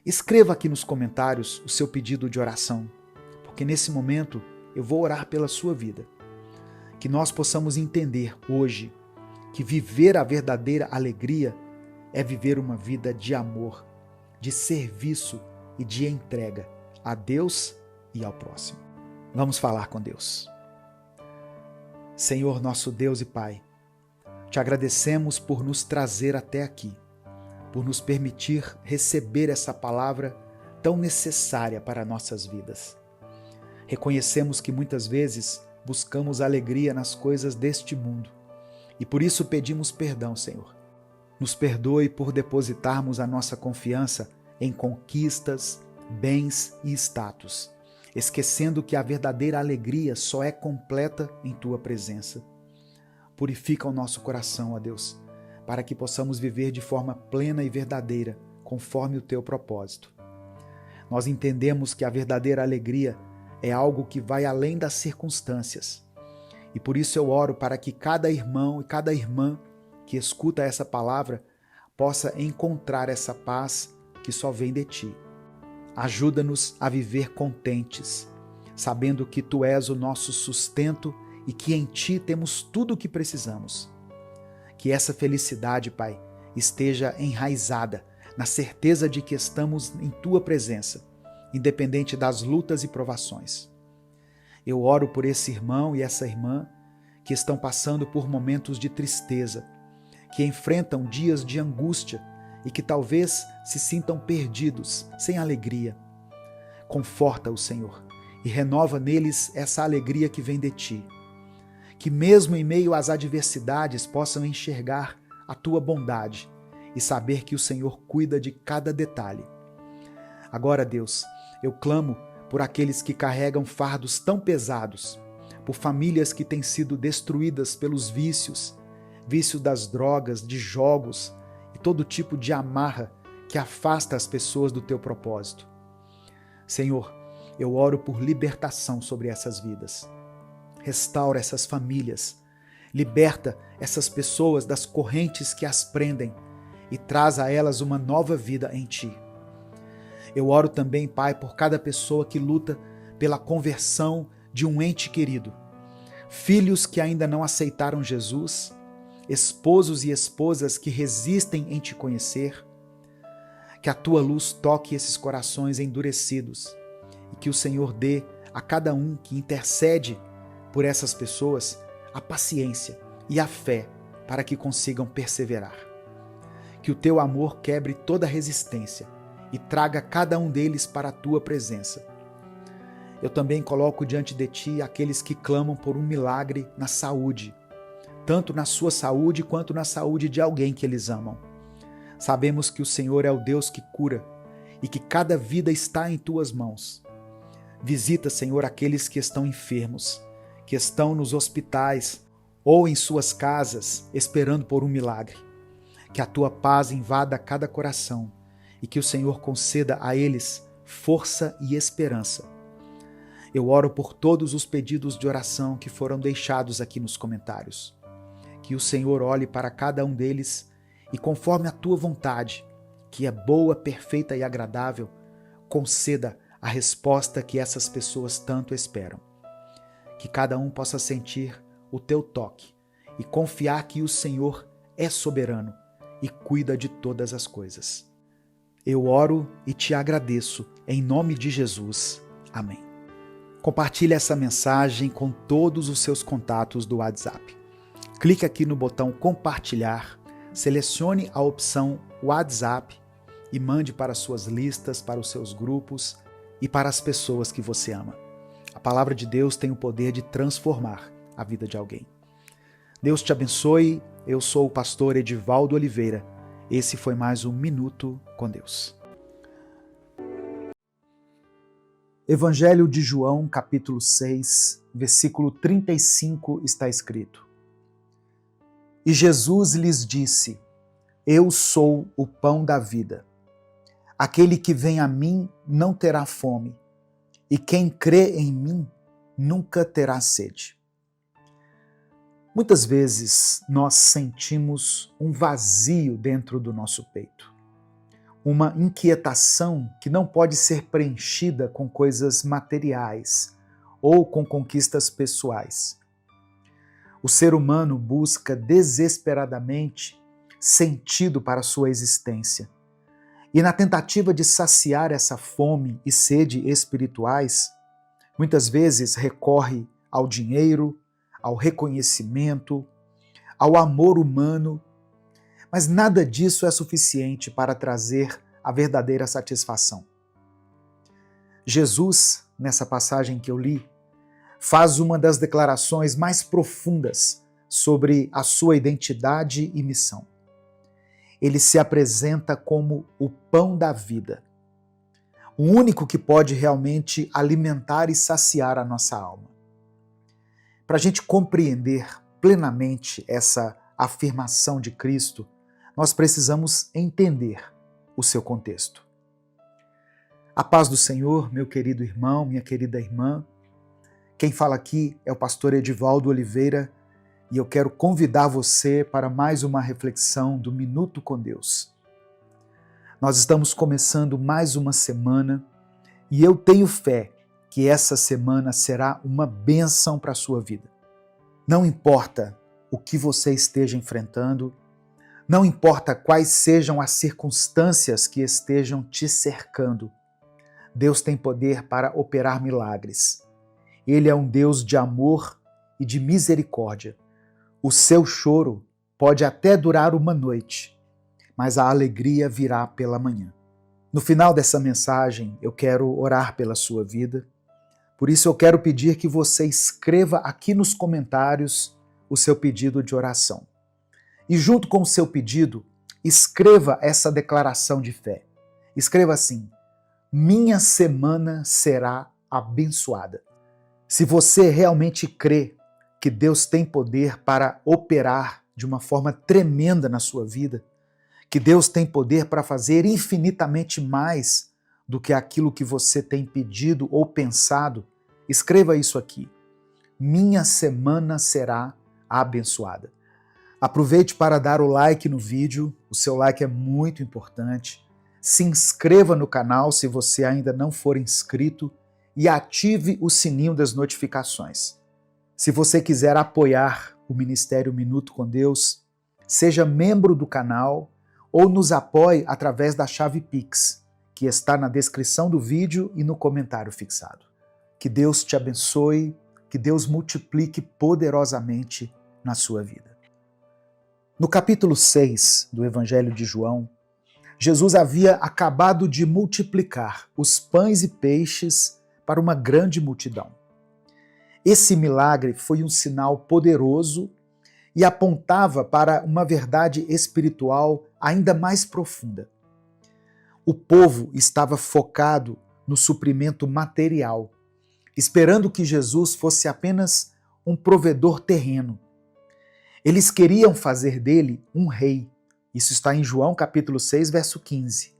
Escreva aqui nos comentários o seu pedido de oração, porque nesse momento eu vou orar pela sua vida. Que nós possamos entender hoje que viver a verdadeira alegria é viver uma vida de amor, de serviço e de entrega a Deus e ao próximo. Vamos falar com Deus. Senhor, nosso Deus e Pai, Te agradecemos por nos trazer até aqui, por nos permitir receber essa palavra tão necessária para nossas vidas. Reconhecemos que muitas vezes buscamos alegria nas coisas deste mundo e por isso pedimos perdão, Senhor. Nos perdoe por depositarmos a nossa confiança em conquistas, bens e status, esquecendo que a verdadeira alegria só é completa em Tua presença. Purifica o nosso coração, ó Deus, para que possamos viver de forma plena e verdadeira, conforme o Teu propósito. Nós entendemos que a verdadeira alegria é algo que vai além das circunstâncias. E por isso eu oro para que cada irmão e cada irmã que escuta essa palavra possa encontrar essa paz que só vem de Ti. Ajuda-nos a viver contentes, sabendo que Tu és o nosso sustento e que em Ti temos tudo o que precisamos. Que essa felicidade, Pai, esteja enraizada na certeza de que estamos em Tua presença, independente das lutas e provações. Eu oro por esse irmão e essa irmã que estão passando por momentos de tristeza, que enfrentam dias de angústia e que talvez se sintam perdidos, sem alegria. Conforta-os, Senhor, e renova neles essa alegria que vem de Ti. Que mesmo em meio às adversidades possam enxergar a Tua bondade e saber que o Senhor cuida de cada detalhe. Agora, Deus, eu clamo por aqueles que carregam fardos tão pesados, por famílias que têm sido destruídas pelos vícios das drogas, de jogos e todo tipo de amarra que afasta as pessoas do Teu propósito. Senhor, eu oro por libertação sobre essas vidas. Restaura essas famílias, liberta essas pessoas das correntes que as prendem e traz a elas uma nova vida em Ti. Eu oro também, Pai, por cada pessoa que luta pela conversão de um ente querido, filhos que ainda não aceitaram Jesus, esposos e esposas que resistem em Te conhecer. Que a Tua luz toque esses corações endurecidos e que o Senhor dê a cada um que intercede por essas pessoas a paciência e a fé para que consigam perseverar. Que o Teu amor quebre toda resistência e traga cada um deles para a Tua presença. Eu também coloco diante de Ti aqueles que clamam por um milagre na saúde, tanto na sua saúde quanto na saúde de alguém que eles amam. Sabemos que o Senhor é o Deus que cura e que cada vida está em Tuas mãos. Visita, Senhor, aqueles que estão enfermos, que estão nos hospitais ou em suas casas esperando por um milagre. Que a Tua paz invada cada coração e que o Senhor conceda a eles força e esperança. Eu oro por todos os pedidos de oração que foram deixados aqui nos comentários. Que o Senhor olhe para cada um deles e, conforme a Tua vontade, que é boa, perfeita e agradável, conceda a resposta que essas pessoas tanto esperam. Que cada um possa sentir o Teu toque e confiar que o Senhor é soberano e cuida de todas as coisas. Eu oro e Te agradeço, em nome de Jesus. Amém. Compartilhe essa mensagem com todos os seus contatos do WhatsApp. Clique aqui no botão compartilhar, selecione a opção WhatsApp e mande para suas listas, para os seus grupos e para as pessoas que você ama. A palavra de Deus tem o poder de transformar a vida de alguém. Deus te abençoe. Eu sou o pastor Edivaldo Oliveira. Esse foi mais um Minuto com Deus. Evangelho de João, capítulo 6, versículo 35, está escrito: E Jesus lhes disse: Eu sou o pão da vida. Aquele que vem a mim não terá fome, e quem crê em mim nunca terá sede. Muitas vezes nós sentimos um vazio dentro do nosso peito, uma inquietação que não pode ser preenchida com coisas materiais ou com conquistas pessoais. O ser humano busca desesperadamente sentido para a sua existência. E na tentativa de saciar essa fome e sede espirituais, muitas vezes recorre ao dinheiro, ao reconhecimento, ao amor humano, mas nada disso é suficiente para trazer a verdadeira satisfação. Jesus, nessa passagem que eu li, faz uma das declarações mais profundas sobre a sua identidade e missão. Ele se apresenta como o pão da vida, o único que pode realmente alimentar e saciar a nossa alma. Para a gente compreender plenamente essa afirmação de Cristo, nós precisamos entender o seu contexto. A paz do Senhor, meu querido irmão, minha querida irmã. Quem fala aqui é o pastor Edivaldo Oliveira e eu quero convidar você para mais uma reflexão do Minuto com Deus. Nós estamos começando mais uma semana e eu tenho fé que essa semana será uma bênção para a sua vida. Não importa o que você esteja enfrentando, não importa quais sejam as circunstâncias que estejam te cercando, Deus tem poder para operar milagres. Ele é um Deus de amor e de misericórdia. O seu choro pode até durar uma noite, mas a alegria virá pela manhã. No final dessa mensagem, eu quero orar pela sua vida. Por isso eu quero pedir que você escreva aqui nos comentários o seu pedido de oração. E junto com o seu pedido, escreva essa declaração de fé. Escreva assim: minha semana será abençoada. Se você realmente crê que Deus tem poder para operar de uma forma tremenda na sua vida, que Deus tem poder para fazer infinitamente mais do que aquilo que você tem pedido ou pensado, escreva isso aqui: minha semana será abençoada. Aproveite para dar o like no vídeo, o seu like é muito importante. Se inscreva no canal se você ainda não for inscrito e ative o sininho das notificações. Se você quiser apoiar o Ministério Minuto com Deus, seja membro do canal ou nos apoie através da chave Pix, que está na descrição do vídeo e no comentário fixado. Que Deus te abençoe, que Deus multiplique poderosamente na sua vida. No capítulo 6 do Evangelho de João, Jesus havia acabado de multiplicar os pães e peixes para uma grande multidão. Esse milagre foi um sinal poderoso e apontava para uma verdade espiritual ainda mais profunda. O povo estava focado no suprimento material, esperando que Jesus fosse apenas um provedor terreno. Eles queriam fazer dele um rei. Isso está em João capítulo 6, verso 15.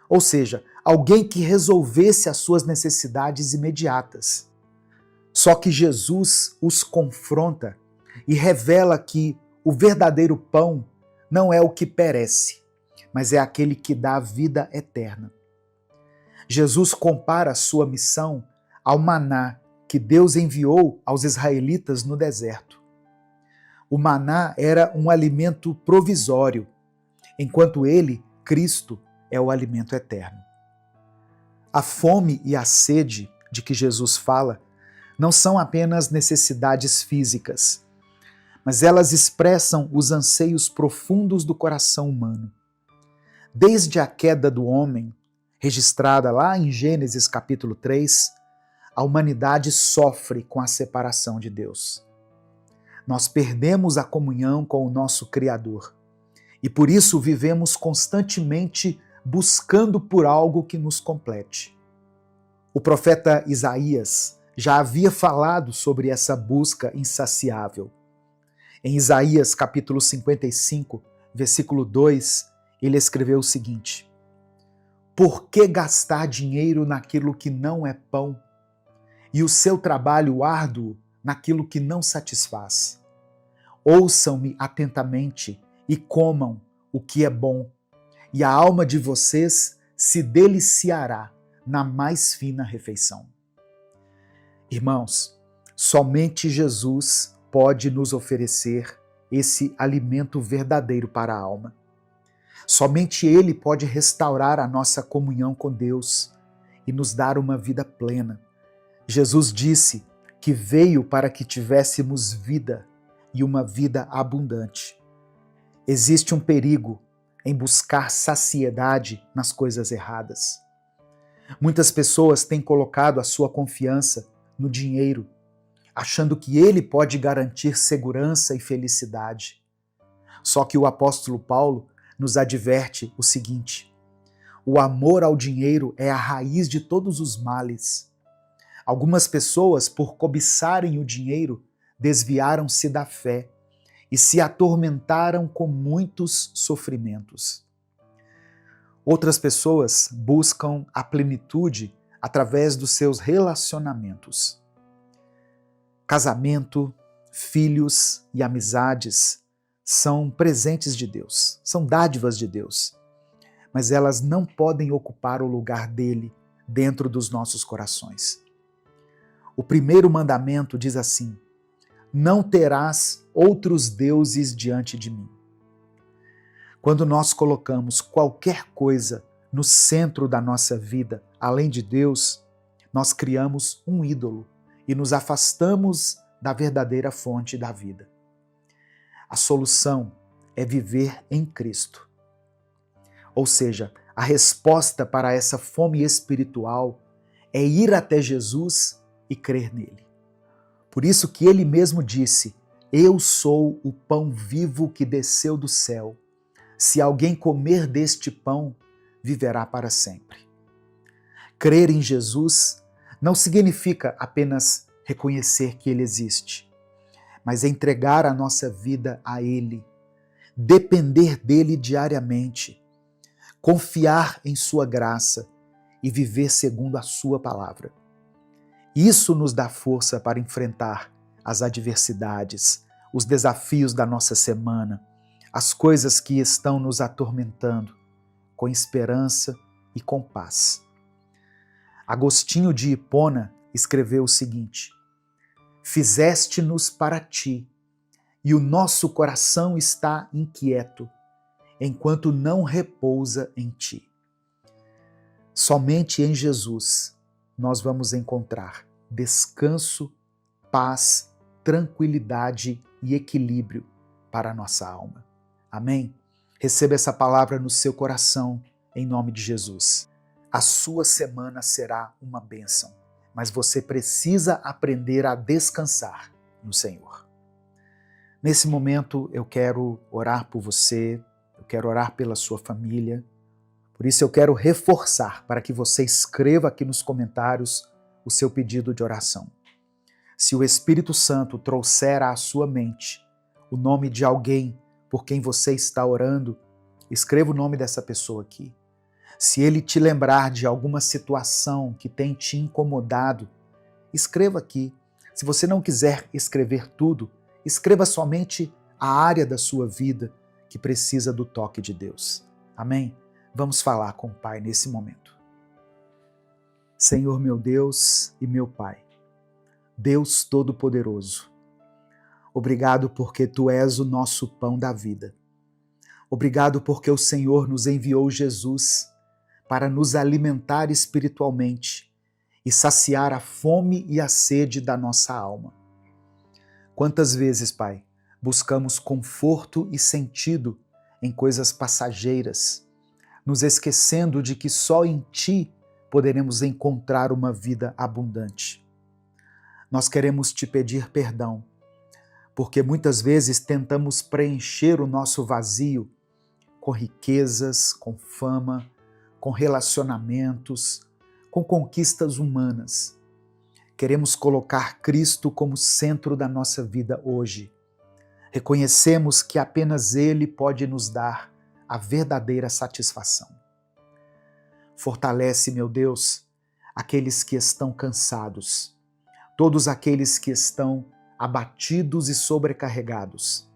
Ou seja, alguém que resolvesse as suas necessidades imediatas. Só que Jesus os confronta e revela que o verdadeiro pão não é o que perece, mas é aquele que dá a vida eterna. Jesus compara a sua missão ao maná que Deus enviou aos israelitas no deserto. O maná era um alimento provisório, enquanto ele, Cristo, é o alimento eterno. A fome e a sede de que Jesus fala não são apenas necessidades físicas, mas elas expressam os anseios profundos do coração humano. Desde a queda do homem, registrada lá em Gênesis capítulo 3, a humanidade sofre com a separação de Deus. Nós perdemos a comunhão com o nosso Criador e por isso vivemos constantemente buscando por algo que nos complete. O profeta Isaías já havia falado sobre essa busca insaciável. Em Isaías capítulo 55, versículo 2, ele escreveu o seguinte: por que gastar dinheiro naquilo que não é pão, e o seu trabalho árduo naquilo que não satisfaz? Ouçam-me atentamente e comam o que é bom, e a alma de vocês se deliciará na mais fina refeição. Irmãos, somente Jesus pode nos oferecer esse alimento verdadeiro para a alma. Somente Ele pode restaurar a nossa comunhão com Deus e nos dar uma vida plena. Jesus disse que veio para que tivéssemos vida e uma vida abundante. Existe um perigo em buscar saciedade nas coisas erradas. Muitas pessoas têm colocado a sua confiança no dinheiro, achando que ele pode garantir segurança e felicidade. Só que o apóstolo Paulo nos adverte o seguinte: o amor ao dinheiro é a raiz de todos os males. Algumas pessoas, por cobiçarem o dinheiro, desviaram-se da fé e se atormentaram com muitos sofrimentos. Outras pessoas buscam a plenitude através dos seus relacionamentos. Casamento, filhos e amizades são presentes de Deus, são dádivas de Deus, mas elas não podem ocupar o lugar dele dentro dos nossos corações. O primeiro mandamento diz assim: não terás outros deuses diante de mim. Quando nós colocamos qualquer coisa no centro da nossa vida, além de Deus, nós criamos um ídolo e nos afastamos da verdadeira fonte da vida. A solução é viver em Cristo. Ou seja, a resposta para essa fome espiritual é ir até Jesus e crer nele. Por isso que ele mesmo disse: eu sou o pão vivo que desceu do céu. Se alguém comer deste pão, viverá para sempre. Crer em Jesus não significa apenas reconhecer que ele existe, mas entregar a nossa vida a ele, depender dele diariamente, confiar em sua graça e viver segundo a sua palavra. Isso nos dá força para enfrentar as adversidades, os desafios da nossa semana, as coisas que estão nos atormentando, com esperança e com paz. Agostinho de Hipona escreveu o seguinte: fizeste-nos para ti, e o nosso coração está inquieto, enquanto não repousa em ti. Somente em Jesus nós vamos encontrar descanso, paz, tranquilidade e equilíbrio para a nossa alma. Amém? Receba essa palavra no seu coração, em nome de Jesus. A sua semana será uma bênção, mas você precisa aprender a descansar no Senhor. Nesse momento eu quero orar por você, eu quero orar pela sua família. Por isso eu quero reforçar para que você escreva aqui nos comentários o seu pedido de oração. Se o Espírito Santo trouxer à sua mente o nome de alguém por quem você está orando, escreva o nome dessa pessoa aqui. Se ele te lembrar de alguma situação que tem te incomodado, escreva aqui. Se você não quiser escrever tudo, escreva somente a área da sua vida que precisa do toque de Deus. Amém? Vamos falar com o Pai nesse momento. Senhor meu Deus e meu Pai, Deus Todo-Poderoso, obrigado porque Tu és o nosso pão da vida. Obrigado porque o Senhor nos enviou Jesus para nos alimentar espiritualmente e saciar a fome e a sede da nossa alma. Quantas vezes, Pai, buscamos conforto e sentido em coisas passageiras, nos esquecendo de que só em Ti poderemos encontrar uma vida abundante. Nós queremos Te pedir perdão, porque muitas vezes tentamos preencher o nosso vazio com riquezas, com fama, com relacionamentos, com conquistas humanas. Queremos colocar Cristo como centro da nossa vida hoje. Reconhecemos que apenas Ele pode nos dar a verdadeira satisfação. Fortalece, meu Deus, aqueles que estão cansados, todos aqueles que estão abatidos e sobrecarregados,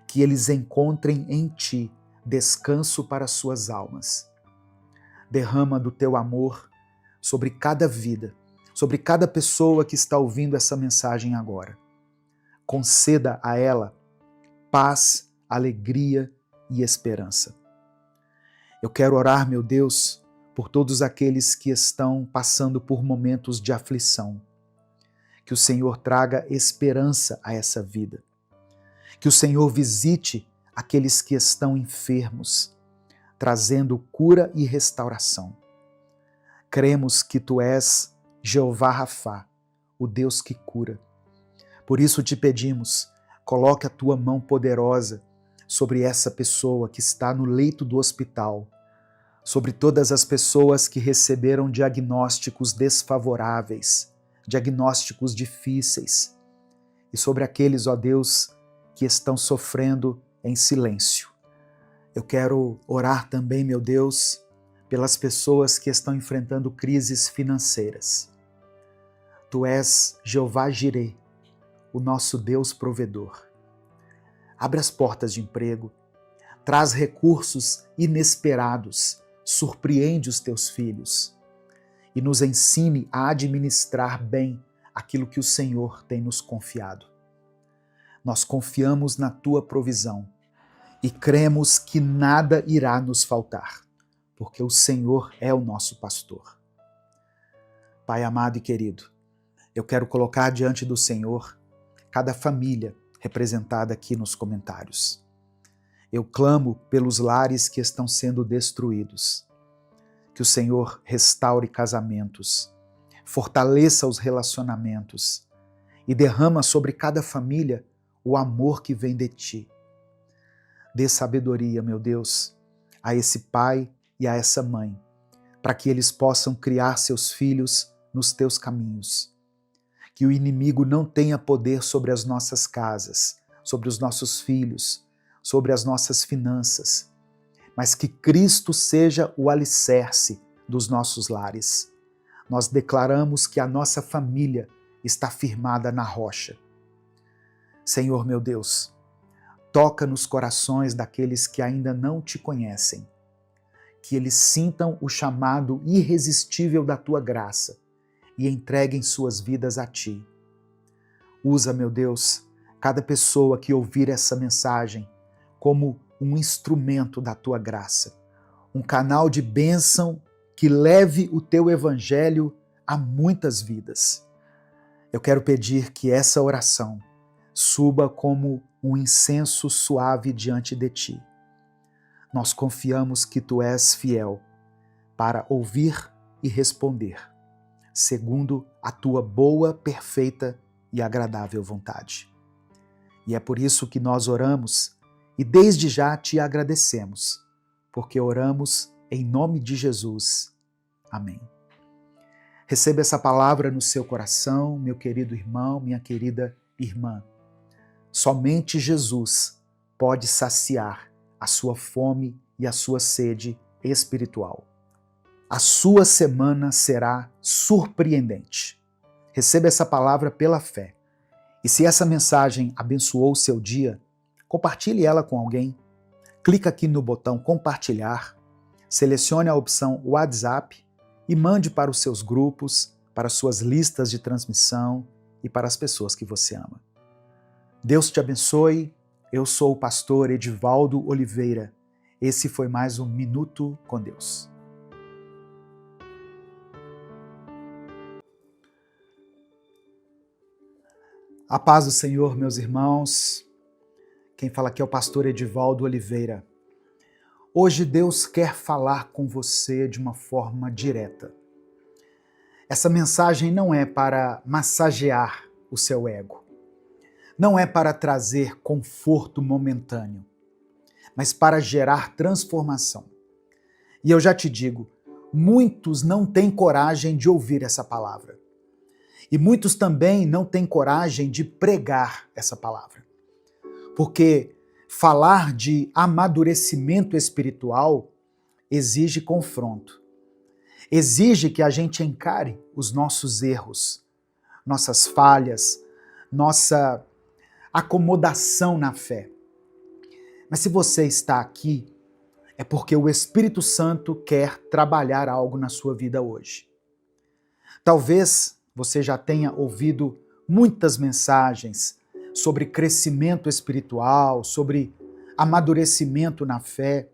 que eles encontrem em Ti descanso para suas almas. Derrama do Teu amor sobre cada vida, sobre cada pessoa que está ouvindo essa mensagem agora. Conceda a ela paz, alegria e esperança. Eu quero orar, meu Deus, por todos aqueles que estão passando por momentos de aflição. Que o Senhor traga esperança a essa vida. Que o Senhor visite aqueles que estão enfermos, trazendo cura e restauração. Cremos que Tu és Jeová Rafá, o Deus que cura. Por isso te pedimos, coloque a Tua mão poderosa sobre essa pessoa que está no leito do hospital, sobre todas as pessoas que receberam diagnósticos desfavoráveis, diagnósticos difíceis, e sobre aqueles, ó Deus, que estão sofrendo em silêncio. Eu quero orar também, meu Deus, pelas pessoas que estão enfrentando crises financeiras. Tu és Jeová Jireh, o nosso Deus provedor. Abre as portas de emprego, traz recursos inesperados, surpreende os teus filhos e nos ensine a administrar bem aquilo que o Senhor tem nos confiado. Nós confiamos na Tua provisão e cremos que nada irá nos faltar, porque o Senhor é o nosso pastor. Pai amado e querido, eu quero colocar diante do Senhor cada família representada aqui nos comentários. Eu clamo pelos lares que estão sendo destruídos. Que o Senhor restaure casamentos, fortaleça os relacionamentos e derrama sobre cada família o amor que vem de Ti. Dê sabedoria, meu Deus, a esse pai e a essa mãe, para que eles possam criar seus filhos nos Teus caminhos. Que o inimigo não tenha poder sobre as nossas casas, sobre os nossos filhos, sobre as nossas finanças, mas que Cristo seja o alicerce dos nossos lares. Nós declaramos que a nossa família está firmada na rocha. Senhor meu Deus, toca nos corações daqueles que ainda não Te conhecem, que eles sintam o chamado irresistível da Tua graça e entreguem suas vidas a Ti. Usa, meu Deus, cada pessoa que ouvir essa mensagem como um instrumento da Tua graça, um canal de bênção que leve o Teu Evangelho a muitas vidas. Eu quero pedir que essa oração suba como um incenso suave diante de Ti. Nós confiamos que Tu és fiel para ouvir e responder, segundo a Tua boa, perfeita e agradável vontade. E é por isso que nós oramos e desde já Te agradecemos, porque oramos em nome de Jesus. Amém. Receba essa palavra no seu coração, meu querido irmão, minha querida irmã. Somente Jesus pode saciar a sua fome e a sua sede espiritual. A sua semana será surpreendente. Receba essa palavra pela fé. E se essa mensagem abençoou o seu dia, compartilhe ela com alguém. Clica aqui no botão compartilhar, selecione a opção WhatsApp e mande para os seus grupos, para as suas listas de transmissão e para as pessoas que você ama. Deus te abençoe. Eu sou o pastor Edivaldo Oliveira. Esse foi mais um Minuto com Deus. A paz do Senhor, meus irmãos. Quem fala aqui é o pastor Edivaldo Oliveira. Hoje Deus quer falar com você de uma forma direta. Essa mensagem não é para massagear o seu ego. Não é para trazer conforto momentâneo, mas para gerar transformação. E eu já te digo, muitos não têm coragem de ouvir essa palavra. E muitos também não têm coragem de pregar essa palavra. Porque falar de amadurecimento espiritual exige confronto. Exige que a gente encare os nossos erros, nossas falhas, nossa acomodação na fé. Mas se você está aqui, é porque o Espírito Santo quer trabalhar algo na sua vida hoje. Talvez você já tenha ouvido muitas mensagens sobre crescimento espiritual, sobre amadurecimento na fé,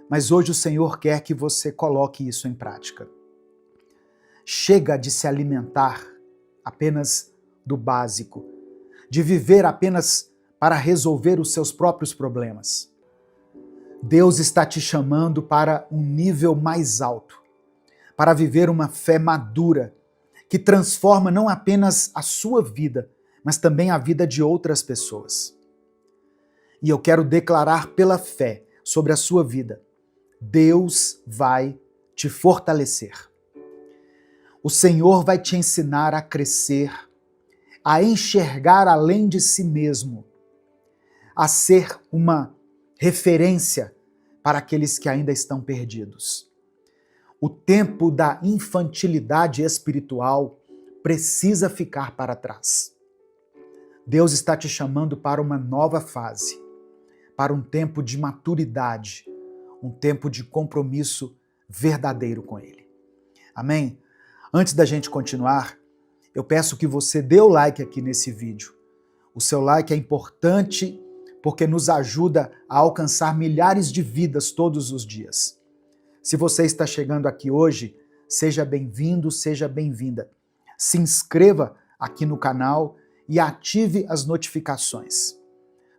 mas hoje o Senhor quer que você coloque isso em prática. Chega de se alimentar apenas do básico, de viver apenas para resolver os seus próprios problemas. Deus está te chamando para um nível mais alto, para viver uma fé madura, que transforma não apenas a sua vida, mas também a vida de outras pessoas. E eu quero declarar pela fé sobre a sua vida: Deus vai te fortalecer. O Senhor vai te ensinar a crescer, a enxergar além de si mesmo, a ser uma referência para aqueles que ainda estão perdidos. O tempo da infantilidade espiritual precisa ficar para trás. Deus está te chamando para uma nova fase, para um tempo de maturidade, um tempo de compromisso verdadeiro com Ele. Amém? Antes da gente continuar, eu peço que você dê o like aqui nesse vídeo. O seu like é importante porque nos ajuda a alcançar milhares de vidas todos os dias. Se você está chegando aqui hoje, seja bem-vindo, seja bem-vinda. Se inscreva aqui no canal e ative as notificações,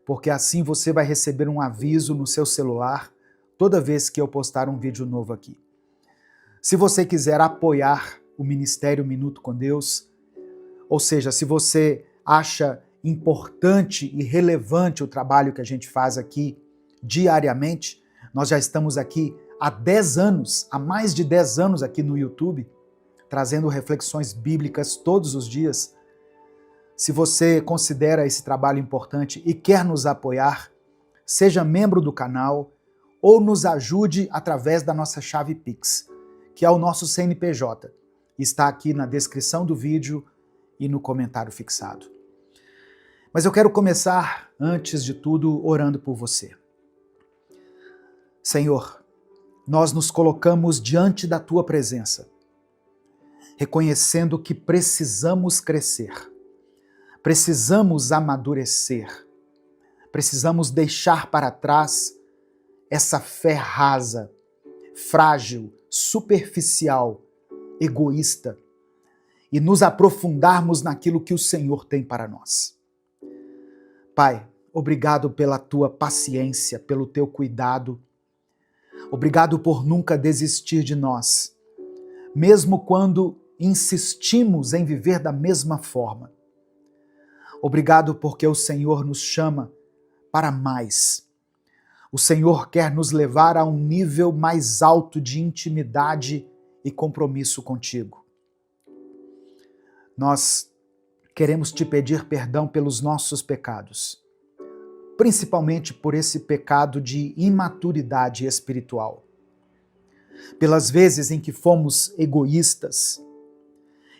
porque assim você vai receber um aviso no seu celular toda vez que eu postar um vídeo novo aqui. Se você quiser apoiar o Ministério Minuto com Deus, ou seja, se você acha importante e relevante o trabalho que a gente faz aqui diariamente, nós já estamos aqui há 10 anos, há mais de 10 anos aqui no YouTube, trazendo reflexões bíblicas todos os dias. Se você considera esse trabalho importante e quer nos apoiar, seja membro do canal ou nos ajude através da nossa chave Pix, que é o nosso CNPJ. Está aqui na descrição do vídeo e no comentário fixado. Mas eu quero começar, antes de tudo, orando por você. Senhor, nós nos colocamos diante da Tua presença, reconhecendo que precisamos crescer, precisamos amadurecer, precisamos deixar para trás essa fé rasa, frágil, superficial, egoísta, e nos aprofundarmos naquilo que o Senhor tem para nós. Pai, obrigado pela Tua paciência, pelo Teu cuidado. Obrigado por nunca desistir de nós, mesmo quando insistimos em viver da mesma forma. Obrigado porque o Senhor nos chama para mais. O Senhor quer nos levar a um nível mais alto de intimidade e compromisso contigo. Nós queremos te pedir perdão pelos nossos pecados, principalmente por esse pecado de imaturidade espiritual. Pelas vezes em que fomos egoístas,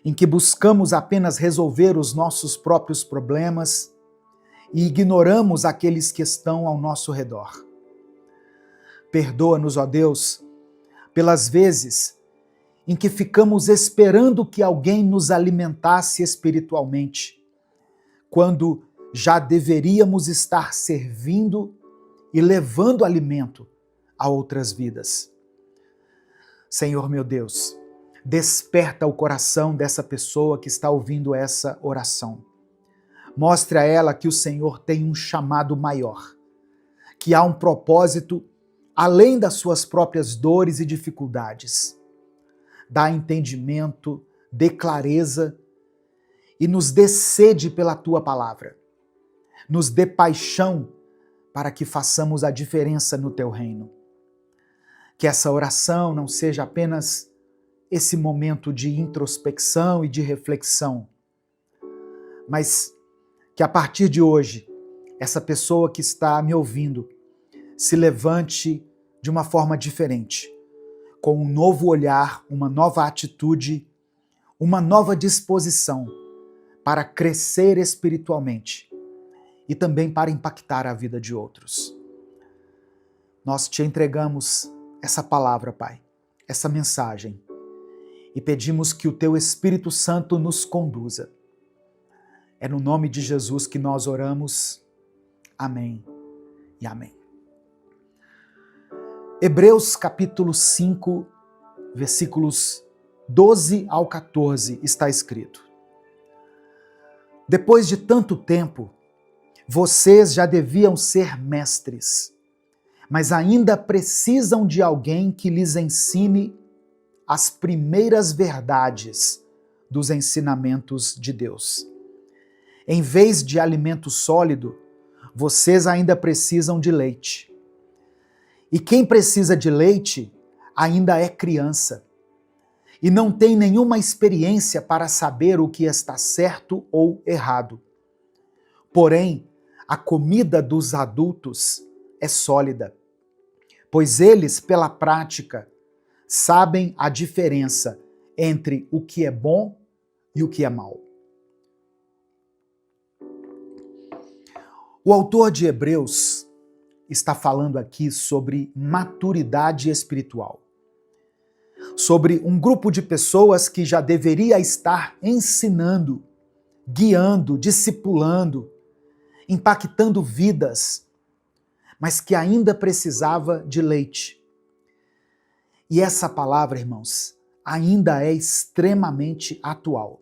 em que buscamos apenas resolver os nossos próprios problemas e ignoramos aqueles que estão ao nosso redor. Perdoa-nos, ó Deus, pelas vezes em que ficamos esperando que alguém nos alimentasse espiritualmente, quando já deveríamos estar servindo e levando alimento a outras vidas. Senhor meu Deus, desperta o coração dessa pessoa que está ouvindo essa oração. Mostre a ela que o Senhor tem um chamado maior, que há um propósito além das suas próprias dores e dificuldades. Dá entendimento, dê clareza e nos dê sede pela Tua palavra. Nos dê paixão para que façamos a diferença no Teu reino. Que essa oração não seja apenas esse momento de introspecção e de reflexão, mas que a partir de hoje, essa pessoa que está me ouvindo se levante de uma forma diferente, com um novo olhar, uma nova atitude, uma nova disposição para crescer espiritualmente e também para impactar a vida de outros. Nós te entregamos essa palavra, Pai, essa mensagem, e pedimos que o Teu Espírito Santo nos conduza. É no nome de Jesus que nós oramos. Amém e amém. Hebreus capítulo 5, versículos 12 ao 14, está escrito: Depois de tanto tempo, Vocês já deviam ser mestres, mas ainda precisam de alguém que lhes ensine as primeiras verdades dos ensinamentos de Deus. Em vez de alimento sólido, vocês ainda precisam de leite. E quem precisa de leite ainda é criança e não tem nenhuma experiência para saber o que está certo ou errado. Porém, a comida dos adultos é sólida, pois eles, pela prática, sabem a diferença entre o que é bom e o que é mal. O autor de Hebreus está falando aqui sobre maturidade espiritual, sobre um grupo de pessoas que já deveria estar ensinando, guiando, discipulando, impactando vidas, mas que ainda precisava de leite. E essa palavra, irmãos, ainda é extremamente atual.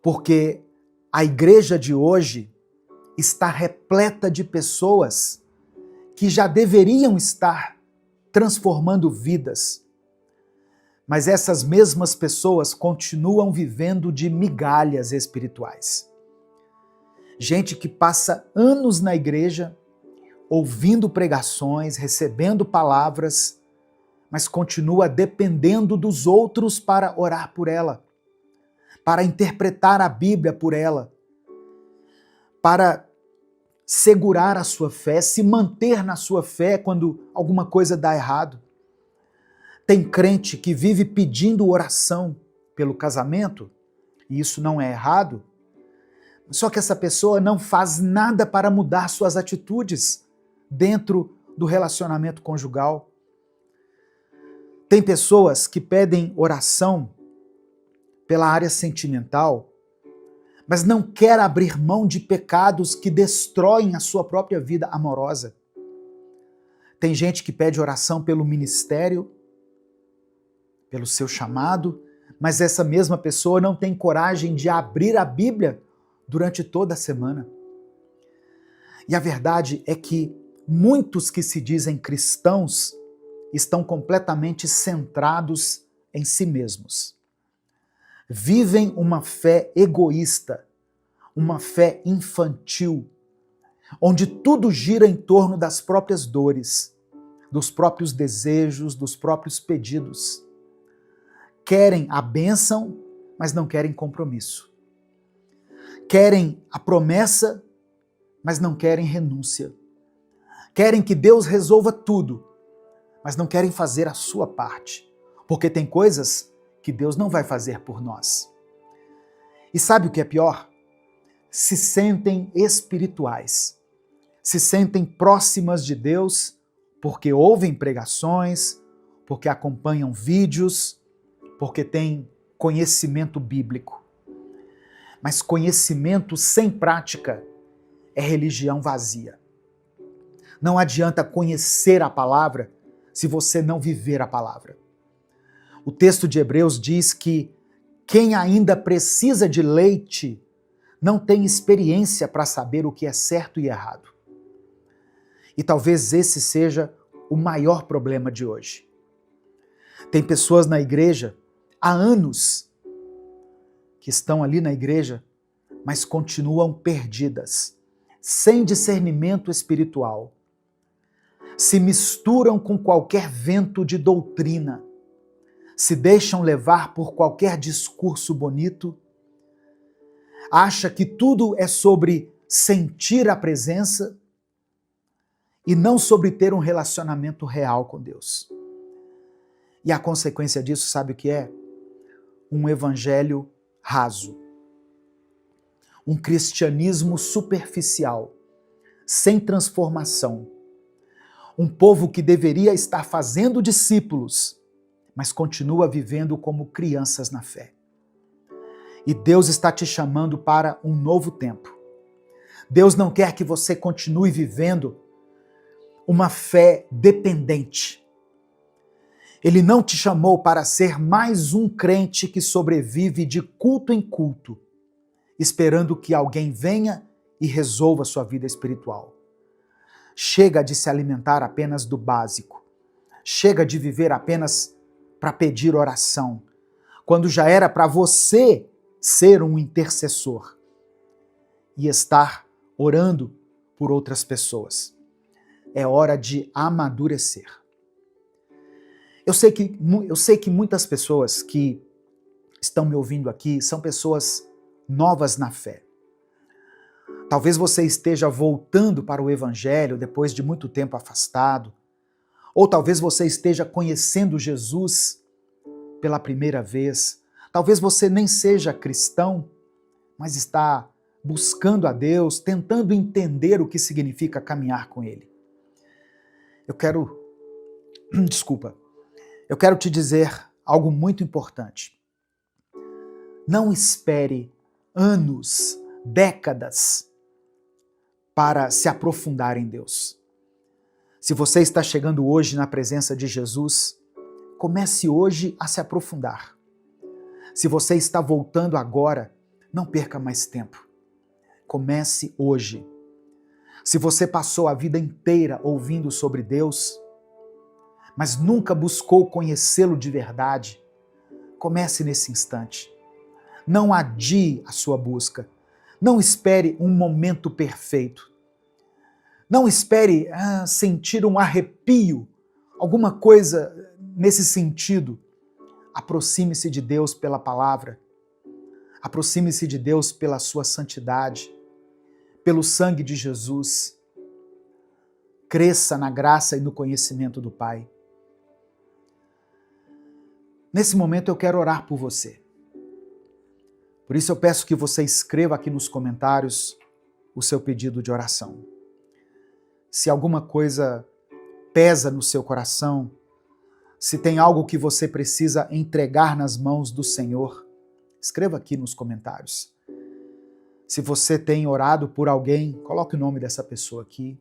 Porque a igreja de hoje está repleta de pessoas que já deveriam estar transformando vidas. Mas essas mesmas pessoas continuam vivendo de migalhas espirituais. Gente que passa anos na igreja, ouvindo pregações, recebendo palavras, mas continua dependendo dos outros para orar por ela, para interpretar a Bíblia por ela, para segurar a sua fé, se manter na sua fé quando alguma coisa dá errado. Tem crente que vive pedindo oração pelo casamento, e isso não é errado, só que essa pessoa não faz nada para mudar suas atitudes dentro do relacionamento conjugal. Tem pessoas que pedem oração pela área sentimental, mas não quer abrir mão de pecados que destroem a sua própria vida amorosa. Tem gente que pede oração pelo ministério, pelo seu chamado, mas essa mesma pessoa não tem coragem de abrir a Bíblia durante toda a semana. E a verdade é que muitos que se dizem cristãos estão completamente centrados em si mesmos. Vivem uma fé egoísta, uma fé infantil, onde tudo gira em torno das próprias dores, dos próprios desejos, dos próprios pedidos. Querem a bênção, mas não querem compromisso. Querem a promessa, mas não querem renúncia. Querem que Deus resolva tudo, mas não querem fazer a sua parte, porque tem coisas que Deus não vai fazer por nós. E sabe o que é pior? Se sentem espirituais, se sentem próximas de Deus porque ouvem pregações, porque acompanham vídeos, porque têm conhecimento bíblico. Mas conhecimento sem prática é religião vazia. Não adianta conhecer a palavra se você não viver a palavra. O texto de Hebreus diz que quem ainda precisa de leite não tem experiência para saber o que é certo e errado. E talvez esse seja o maior problema de hoje. Tem pessoas na igreja há anos que estão ali na igreja, mas continuam perdidas, sem discernimento espiritual. Se misturam com qualquer vento de doutrina, se deixam levar por qualquer discurso bonito, acha que tudo é sobre sentir a presença e não sobre ter um relacionamento real com Deus. E a consequência disso, sabe o que é? Um evangelho raso. Um cristianismo superficial, sem transformação. Um povo que deveria estar fazendo discípulos, mas continua vivendo como crianças na fé. E Deus está te chamando para um novo tempo. Deus não quer que você continue vivendo uma fé dependente. Ele não te chamou para ser mais um crente que sobrevive de culto em culto, esperando que alguém venha e resolva sua vida espiritual. Chega de se alimentar apenas do básico. Chega de viver apenas para pedir oração, quando já era para você ser um intercessor e estar orando por outras pessoas. É hora de amadurecer. Eu sei que muitas pessoas que estão me ouvindo aqui são pessoas novas na fé. Talvez você esteja voltando para o Evangelho depois de muito tempo afastado, ou talvez você esteja conhecendo Jesus pela primeira vez. Talvez você nem seja cristão, mas está buscando a Deus, tentando entender o que significa caminhar com Ele. Eu quero te dizer algo muito importante. Não espere anos, décadas para se aprofundar em Deus. Se você está chegando hoje na presença de Jesus, comece hoje a se aprofundar. Se você está voltando agora, não perca mais tempo. Comece hoje. Se você passou a vida inteira ouvindo sobre Deus, mas nunca buscou conhecê-lo de verdade, comece nesse instante. Não adie a sua busca. Não espere um momento perfeito. Não espere sentir um arrepio, alguma coisa nesse sentido. Aproxime-se de Deus pela palavra. Aproxime-se de Deus pela sua santidade, pelo sangue de Jesus. Cresça na graça e no conhecimento do Pai. Nesse momento eu quero orar por você. Por isso eu peço que você escreva aqui nos comentários o seu pedido de oração. Se alguma coisa pesa no seu coração, se tem algo que você precisa entregar nas mãos do Senhor, escreva aqui nos comentários. Se você tem orado por alguém, coloque o nome dessa pessoa aqui.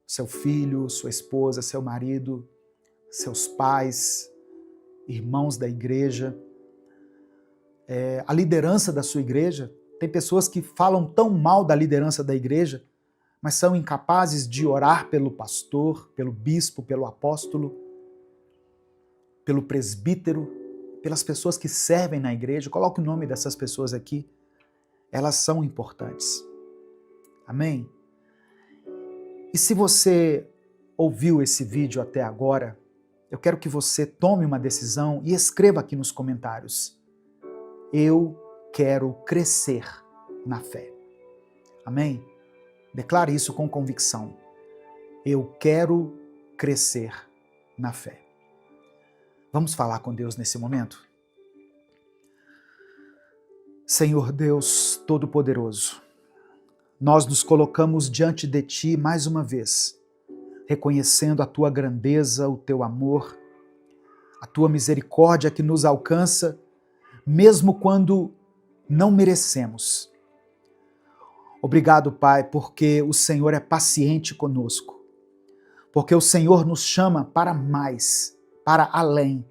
Seu filho, sua esposa, seu marido, seus pais, irmãos da igreja, a liderança da sua igreja. Tem pessoas que falam tão mal da liderança da igreja, mas são incapazes de orar pelo pastor, pelo bispo, pelo apóstolo, pelo presbítero, pelas pessoas que servem na igreja. Coloque o nome dessas pessoas aqui. Elas são importantes. Amém? E se você ouviu esse vídeo até agora, eu quero que você tome uma decisão e escreva aqui nos comentários: eu quero crescer na fé. Amém? Declare isso com convicção. Eu quero crescer na fé. Vamos falar com Deus nesse momento? Senhor Deus Todo-Poderoso, nós nos colocamos diante de Ti mais uma vez, reconhecendo a Tua grandeza, o Teu amor, a Tua misericórdia que nos alcança, mesmo quando não merecemos. Obrigado, Pai, porque o Senhor é paciente conosco, porque o Senhor nos chama para mais, para além.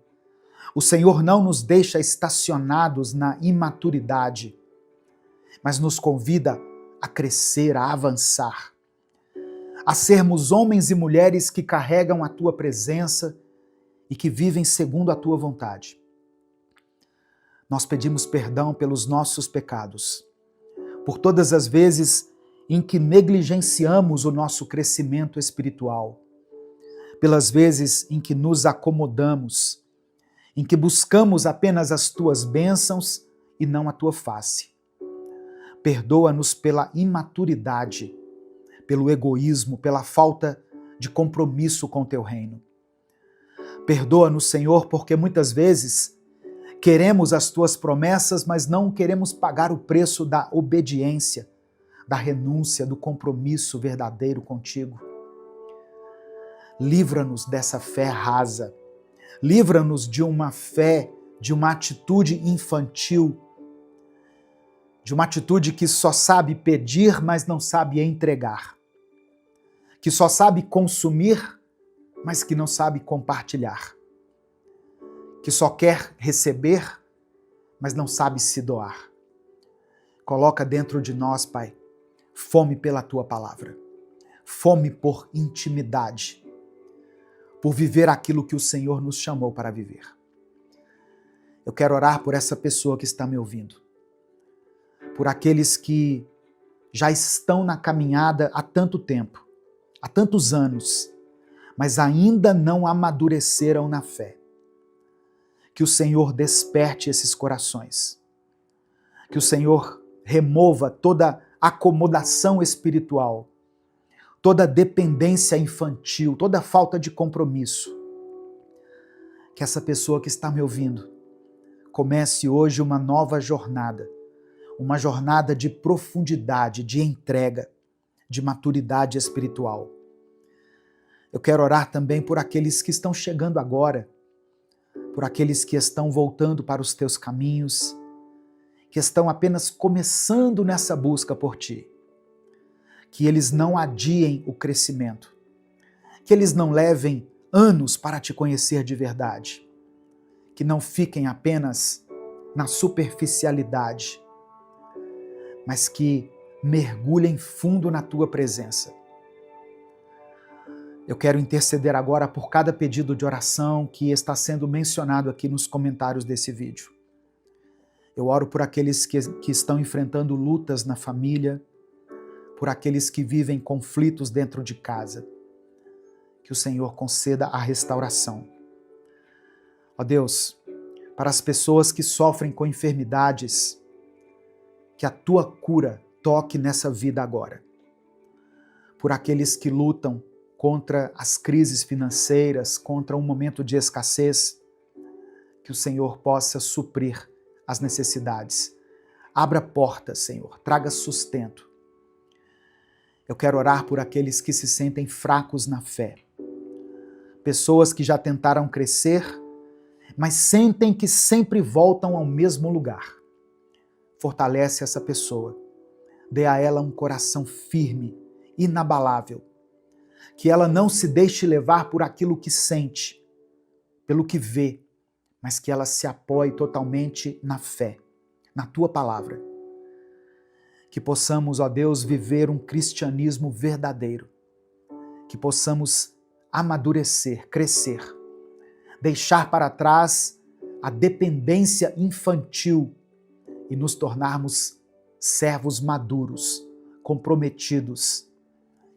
O Senhor não nos deixa estacionados na imaturidade, mas nos convida a crescer, a avançar, a sermos homens e mulheres que carregam a Tua presença e que vivem segundo a Tua vontade. Nós pedimos perdão pelos nossos pecados, por todas as vezes em que negligenciamos o nosso crescimento espiritual, pelas vezes em que nos acomodamos, em que buscamos apenas as Tuas bênçãos e não a Tua face. Perdoa-nos pela imaturidade, pelo egoísmo, pela falta de compromisso com o Teu reino. Perdoa-nos, Senhor, porque muitas vezes queremos as Tuas promessas, mas não queremos pagar o preço da obediência, da renúncia, do compromisso verdadeiro contigo. Livra-nos dessa fé rasa. Livra-nos de uma fé, de uma atitude infantil, de uma atitude que só sabe pedir, mas não sabe entregar, que só sabe consumir, mas que não sabe compartilhar, que só quer receber, mas não sabe se doar. Coloca dentro de nós, Pai, fome pela tua palavra, fome por intimidade, por viver aquilo que o Senhor nos chamou para viver. Eu quero orar por essa pessoa que está me ouvindo, por aqueles que já estão na caminhada há tanto tempo, há tantos anos, mas ainda não amadureceram na fé. Que o Senhor desperte esses corações, que o Senhor remova toda acomodação espiritual, toda dependência infantil, toda falta de compromisso. Que essa pessoa que está me ouvindo comece hoje uma nova jornada, uma jornada de profundidade, de entrega, de maturidade espiritual. Eu quero orar também por aqueles que estão chegando agora, por aqueles que estão voltando para os teus caminhos, que estão apenas começando nessa busca por ti. Que eles não adiem o crescimento, que eles não levem anos para te conhecer de verdade, que não fiquem apenas na superficialidade, mas que mergulhem fundo na tua presença. Eu quero interceder agora por cada pedido de oração que está sendo mencionado aqui nos comentários desse vídeo. Eu oro por aqueles que estão enfrentando lutas na família, por aqueles que vivem conflitos dentro de casa. Que o Senhor conceda a restauração. Ó Deus, para as pessoas que sofrem com enfermidades, que a tua cura toque nessa vida agora. Por aqueles que lutam contra as crises financeiras, contra um momento de escassez, que o Senhor possa suprir as necessidades. Abra portas, Senhor, traga sustento. Eu quero orar por aqueles que se sentem fracos na fé. Pessoas que já tentaram crescer, mas sentem que sempre voltam ao mesmo lugar. Fortalece essa pessoa. Dê a ela um coração firme, inabalável. Que ela não se deixe levar por aquilo que sente, pelo que vê, mas que ela se apoie totalmente na fé, na tua palavra. Que possamos, ó Deus, viver um cristianismo verdadeiro. Que possamos amadurecer, crescer, deixar para trás a dependência infantil e nos tornarmos servos maduros, comprometidos,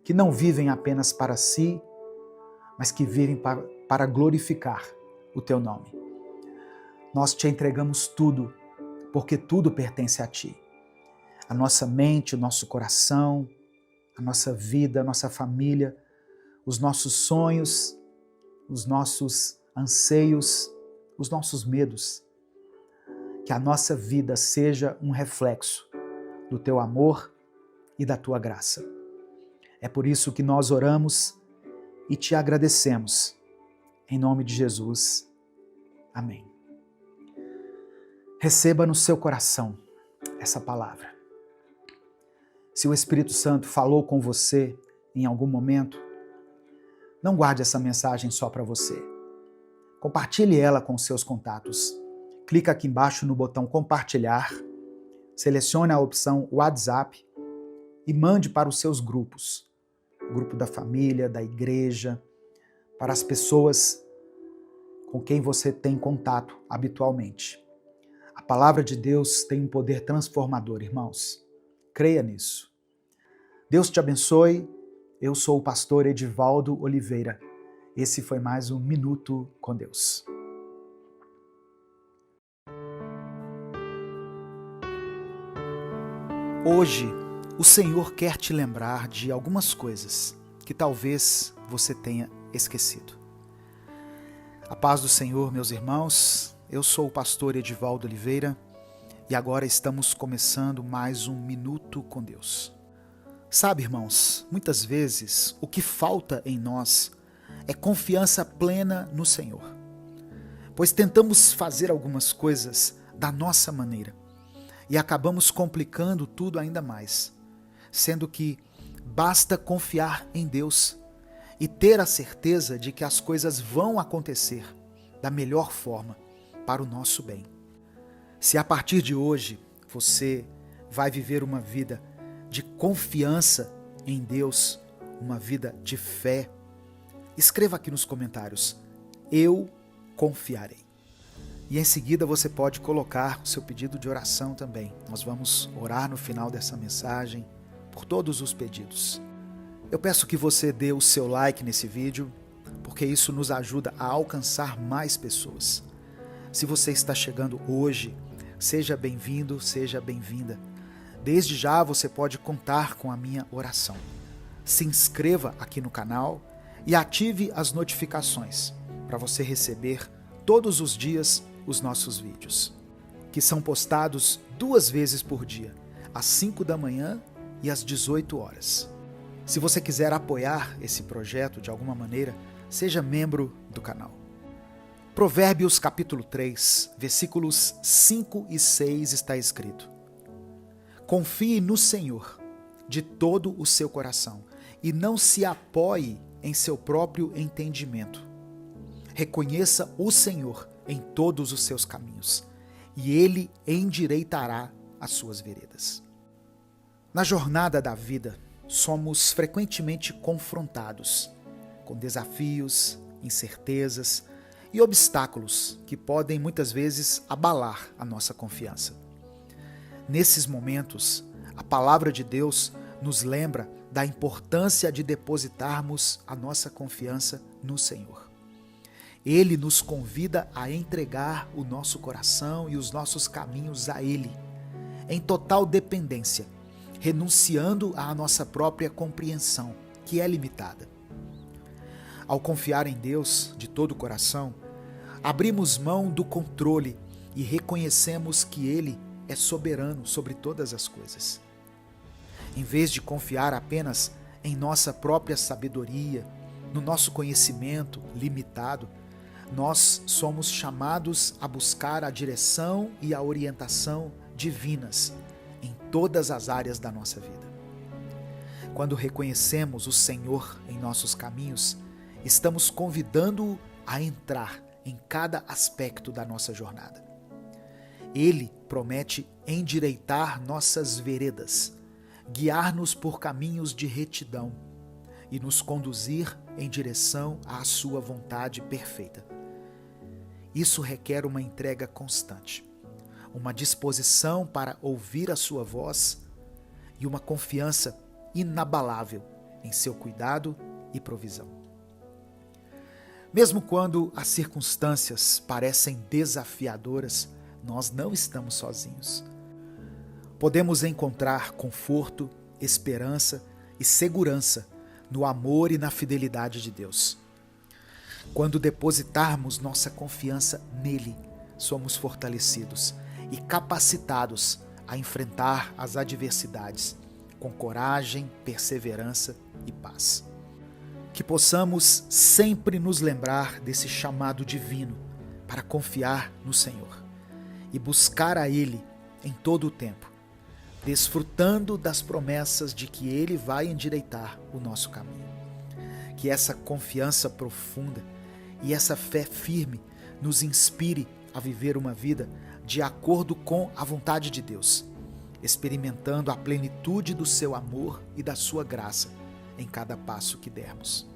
que não vivem apenas para si, mas que vivem para glorificar o teu nome. Nós te entregamos tudo, porque tudo pertence a ti. A nossa mente, o nosso coração, a nossa vida, a nossa família, os nossos sonhos, os nossos anseios, os nossos medos. Que a nossa vida seja um reflexo do teu amor e da tua graça. É por isso que nós oramos e te agradecemos. Em nome de Jesus. Amém. Receba no seu coração essa palavra. Se o Espírito Santo falou com você em algum momento, não guarde essa mensagem só para você. Compartilhe ela com seus contatos. Clica aqui embaixo no botão compartilhar, selecione a opção WhatsApp e mande para os seus grupos. O grupo da família, da igreja, para as pessoas com quem você tem contato habitualmente. A palavra de Deus tem um poder transformador, irmãos. Creia nisso. Deus te abençoe. Eu sou o pastor Edivaldo Oliveira. Esse foi mais um Minuto com Deus. Hoje, o Senhor quer te lembrar de algumas coisas que talvez você tenha esquecido. A paz do Senhor, meus irmãos. Eu sou o pastor Edivaldo Oliveira e agora estamos começando mais um Minuto com Deus. Sabe, irmãos, muitas vezes o que falta em nós é confiança plena no Senhor, pois tentamos fazer algumas coisas da nossa maneira e acabamos complicando tudo ainda mais, sendo que basta confiar em Deus e ter a certeza de que as coisas vão acontecer da melhor forma para o nosso bem. Se a partir de hoje você vai viver uma vida de confiança em Deus, uma vida de fé, escreva aqui nos comentários: eu confiarei. E em seguida você pode colocar o seu pedido de oração também. Nós vamos orar no final dessa mensagem por todos os pedidos. Eu peço que você dê o seu like nesse vídeo, porque isso nos ajuda a alcançar mais pessoas. Se você está chegando hoje, seja bem-vindo, seja bem-vinda. Desde já você pode contar com a minha oração. Se inscreva aqui no canal e ative as notificações para você receber todos os dias os nossos vídeos, que são postados 2 vezes por dia, às 5 da manhã e às 18 horas. Se você quiser apoiar esse projeto de alguma maneira, seja membro do canal. Provérbios capítulo 3, versículos 5 e 6 está escrito: confie no Senhor de todo o seu coração e não se apoie em seu próprio entendimento. Reconheça o Senhor em todos os seus caminhos, e Ele endireitará as suas veredas. Na jornada da vida, somos frequentemente confrontados com desafios, incertezas e obstáculos que podem muitas vezes abalar a nossa confiança. Nesses momentos, a palavra de Deus nos lembra da importância de depositarmos a nossa confiança no Senhor. Ele nos convida a entregar o nosso coração e os nossos caminhos a Ele, em total dependência, renunciando à nossa própria compreensão, que é limitada. Ao confiar em Deus de todo o coração, abrimos mão do controle e reconhecemos que Ele é soberano sobre todas as coisas. Em vez de confiar apenas em nossa própria sabedoria, no nosso conhecimento limitado, nós somos chamados a buscar a direção e a orientação divinas em todas as áreas da nossa vida. Quando reconhecemos o Senhor em nossos caminhos, estamos convidando-o a entrar em cada aspecto da nossa jornada. Ele promete endireitar nossas veredas, guiar-nos por caminhos de retidão e nos conduzir em direção à sua vontade perfeita. Isso requer uma entrega constante, uma disposição para ouvir a sua voz e uma confiança inabalável em seu cuidado e provisão. Mesmo quando as circunstâncias parecem desafiadoras, nós não estamos sozinhos. Podemos encontrar conforto, esperança e segurança no amor e na fidelidade de Deus. Quando depositarmos nossa confiança nele, somos fortalecidos e capacitados a enfrentar as adversidades com coragem, perseverança e paz. Que possamos sempre nos lembrar desse chamado divino para confiar no Senhor e buscar a Ele em todo o tempo, desfrutando das promessas de que Ele vai endireitar o nosso caminho. Que essa confiança profunda e essa fé firme nos inspire a viver uma vida de acordo com a vontade de Deus, experimentando a plenitude do seu amor e da sua graça em cada passo que dermos.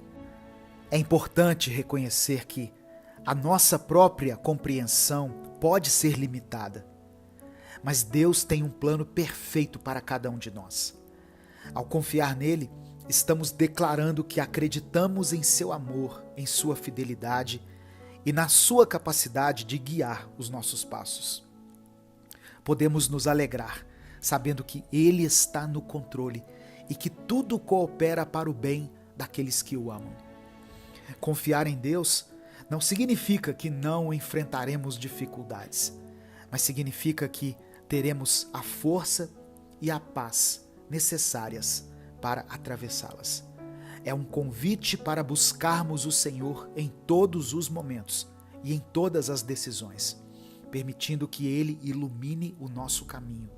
É importante reconhecer que a nossa própria compreensão pode ser limitada, mas Deus tem um plano perfeito para cada um de nós. Ao confiar nele, estamos declarando que acreditamos em seu amor, em sua fidelidade e na sua capacidade de guiar os nossos passos. Podemos nos alegrar, sabendo que Ele está no controle e que tudo coopera para o bem daqueles que o amam. Confiar em Deus não significa que não enfrentaremos dificuldades, mas significa que teremos a força e a paz necessárias para atravessá-las. É um convite para buscarmos o Senhor em todos os momentos e em todas as decisões, permitindo que Ele ilumine o nosso caminho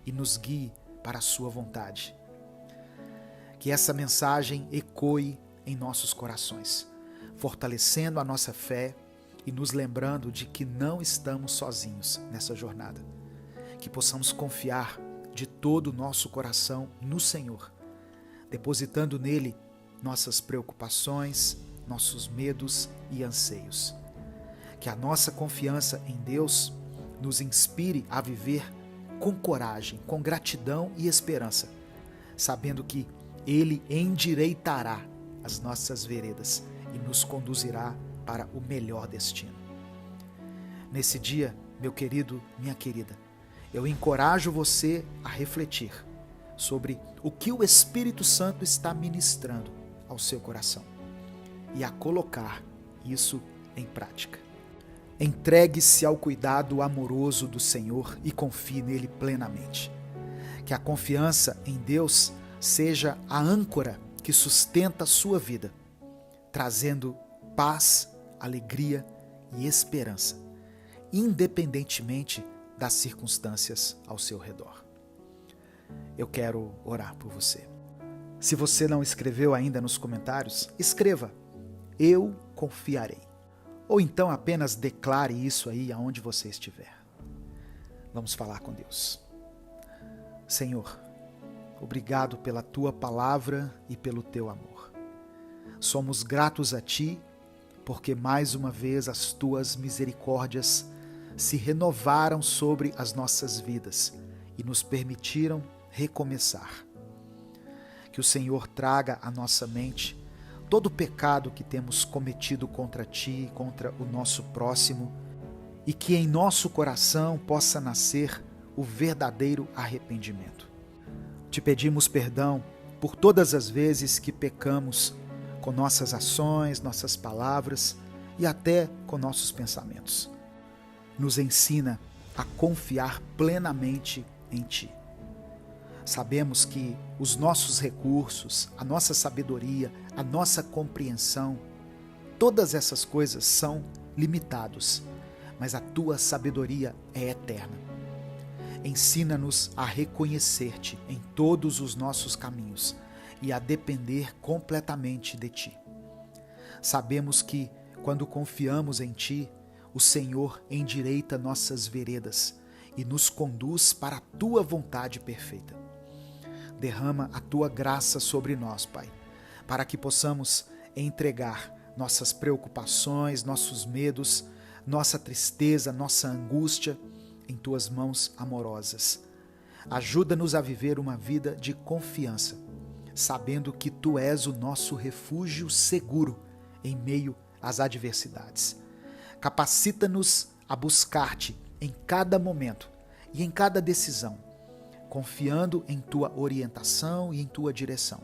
e nos guie para a sua vontade. Que essa mensagem ecoe em nossos corações, fortalecendo a nossa fé e nos lembrando de que não estamos sozinhos nessa jornada. Que possamos confiar de todo o nosso coração no Senhor, depositando nele nossas preocupações, nossos medos e anseios. Que a nossa confiança em Deus nos inspire a viver com coragem, com gratidão e esperança, sabendo que Ele endireitará as nossas veredas e nos conduzirá para o melhor destino. Nesse dia, meu querido, minha querida, eu encorajo você a refletir sobre o que o Espírito Santo está ministrando ao seu coração e a colocar isso em prática. Entregue-se ao cuidado amoroso do Senhor e confie nele plenamente. Que a confiança em Deus seja a âncora que sustenta a sua vida, trazendo paz, alegria e esperança, independentemente das circunstâncias ao seu redor. Eu quero orar por você. Se você não escreveu ainda nos comentários, escreva: eu confiarei. Ou então apenas declare isso aí aonde você estiver. Vamos falar com Deus. Senhor, obrigado pela tua palavra e pelo teu amor. Somos gratos a ti porque mais uma vez as tuas misericórdias se renovaram sobre as nossas vidas e nos permitiram recomeçar. Que o Senhor traga à nossa mente todo o pecado que temos cometido contra ti, contra o nosso próximo, e que em nosso coração possa nascer o verdadeiro arrependimento. Te pedimos perdão por todas as vezes que pecamos com nossas ações, nossas palavras e até com nossos pensamentos. Nos ensina a confiar plenamente em ti. Sabemos que os nossos recursos, a nossa sabedoria, a nossa compreensão, todas essas coisas são limitados, mas a tua sabedoria é eterna. Ensina-nos a reconhecer-te em todos os nossos caminhos e a depender completamente de ti. Sabemos que, quando confiamos em ti, o Senhor endireita nossas veredas e nos conduz para a tua vontade perfeita. Derrama a tua graça sobre nós, Pai, para que possamos entregar nossas preocupações, nossos medos, nossa tristeza, nossa angústia em tuas mãos amorosas. Ajuda-nos a viver uma vida de confiança, sabendo que tu és o nosso refúgio seguro em meio às adversidades. Capacita-nos a buscar-te em cada momento e em cada decisão, confiando em tua orientação e em tua direção.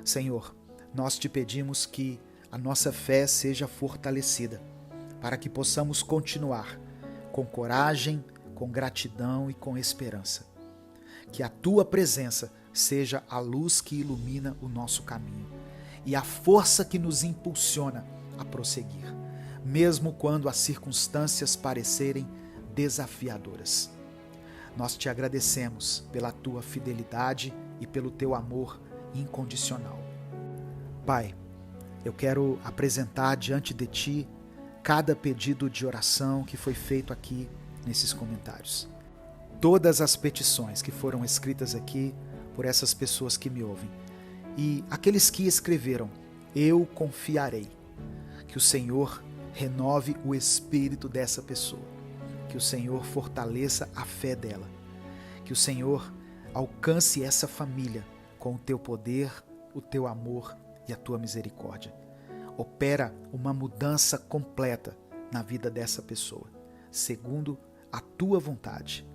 Senhor, nós te pedimos que a nossa fé seja fortalecida, para que possamos continuar com coragem, com gratidão e com esperança. Que a tua presença seja a luz que ilumina o nosso caminho e a força que nos impulsiona a prosseguir, mesmo quando as circunstâncias parecerem desafiadoras. Nós te agradecemos pela tua fidelidade e pelo teu amor incondicional. Pai, eu quero apresentar diante de ti cada pedido de oração que foi feito aqui nesses comentários. Todas as petições que foram escritas aqui por essas pessoas que me ouvem. E aqueles que escreveram, eu confiarei. Que o Senhor renove o espírito dessa pessoa. Que o Senhor fortaleça a fé dela. Que o Senhor alcance essa família com o teu poder, o teu amor e a tua misericórdia. Opera uma mudança completa na vida dessa pessoa, segundo a tua vontade.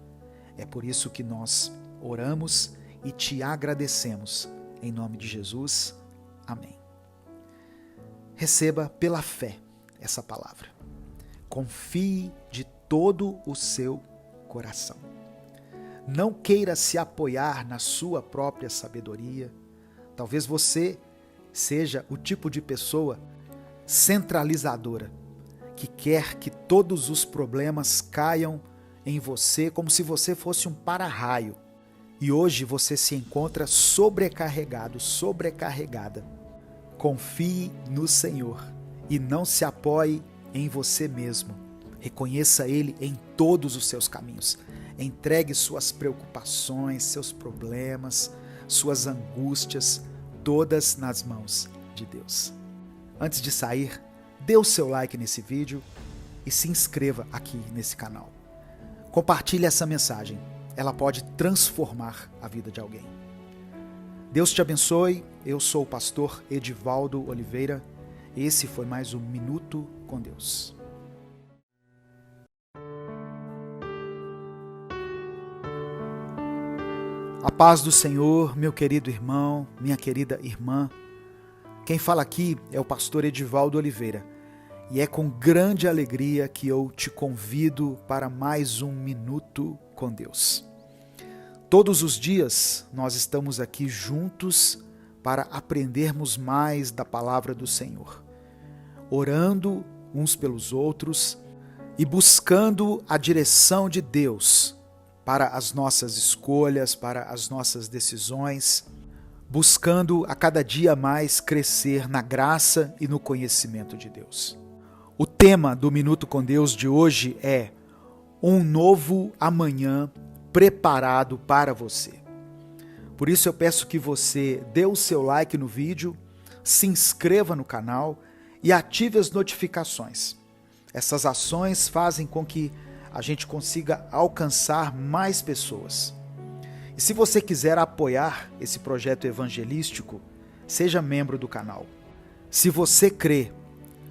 É por isso que nós oramos e te agradecemos. Em nome de Jesus. Amém. Receba pela fé essa palavra. Confie de todo o seu coração. Não queira se apoiar na sua própria sabedoria. Talvez você seja o tipo de pessoa centralizadora, que quer que todos os problemas caiam em você como se você fosse um para-raio. E hoje você se encontra sobrecarregado, sobrecarregada. Confie no Senhor e não se apoie em você mesmo. Reconheça Ele em todos os seus caminhos. Entregue suas preocupações, seus problemas, suas angústias, todas nas mãos de Deus. Antes de sair, dê o seu like nesse vídeo e se inscreva aqui nesse canal. Compartilhe essa mensagem, ela pode transformar a vida de alguém. Deus te abençoe, eu sou o pastor Edivaldo Oliveira, esse foi mais um Minuto com Deus. A paz do Senhor, meu querido irmão, minha querida irmã. Quem fala aqui é o pastor Edivaldo Oliveira e é com grande alegria que eu te convido para mais um Minuto com Deus. Todos os dias nós estamos aqui juntos para aprendermos mais da palavra do Senhor, orando uns pelos outros e buscando a direção de Deus para as nossas escolhas, para as nossas decisões, buscando a cada dia mais crescer na graça e no conhecimento de Deus. O tema do Minuto com Deus de hoje é um novo amanhã preparado para você. Por isso eu peço que você dê o seu like no vídeo, se inscreva no canal e ative as notificações. Essas ações fazem com que a gente consiga alcançar mais pessoas. E se você quiser apoiar esse projeto evangelístico, seja membro do canal. Se você crê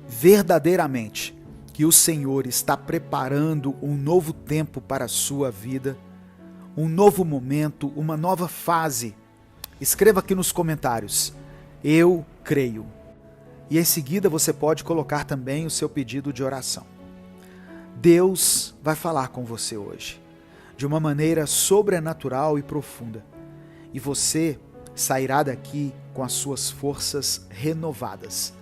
verdadeiramente que o Senhor está preparando um novo tempo para a sua vida, um novo momento, uma nova fase, escreva aqui nos comentários: eu creio. E em seguida você pode colocar também o seu pedido de oração. Deus vai falar com você hoje, de uma maneira sobrenatural e profunda, e você sairá daqui com as suas forças renovadas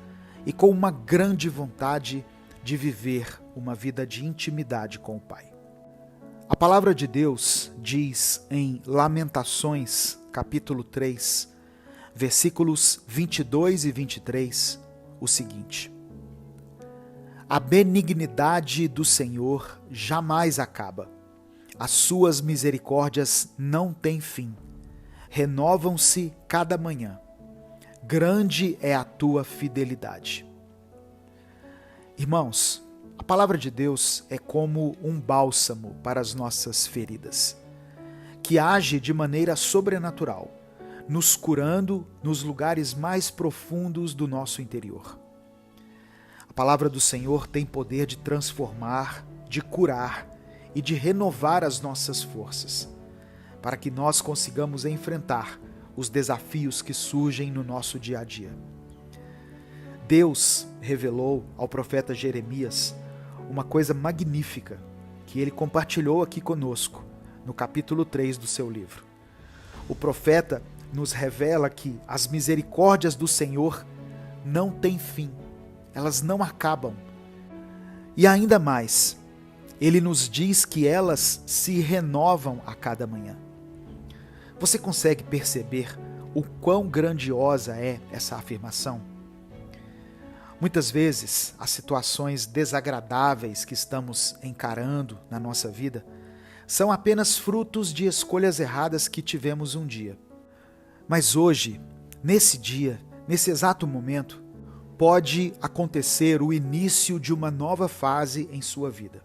e com uma grande vontade de viver uma vida de intimidade com o Pai. A palavra de Deus diz em Lamentações, capítulo 3, versículos 22 e 23, o seguinte: a benignidade do Senhor jamais acaba, as suas misericórdias não têm fim, renovam-se cada manhã, grande é a tua fidelidade. Irmãos, a palavra de Deus é como um bálsamo para as nossas feridas, que age de maneira sobrenatural, nos curando nos lugares mais profundos do nosso interior. A palavra do Senhor tem poder de transformar, de curar e de renovar as nossas forças, para que nós consigamos enfrentar os desafios que surgem no nosso dia a dia. Deus revelou ao profeta Jeremias uma coisa magnífica que ele compartilhou aqui conosco no capítulo 3 do seu livro. O profeta nos revela que as misericórdias do Senhor não têm fim, elas não acabam. E ainda mais, ele nos diz que elas se renovam a cada manhã. Você consegue perceber o quão grandiosa é essa afirmação? Muitas vezes, as situações desagradáveis que estamos encarando na nossa vida são apenas frutos de escolhas erradas que tivemos um dia. Mas hoje, nesse dia, nesse exato momento, pode acontecer o início de uma nova fase em sua vida.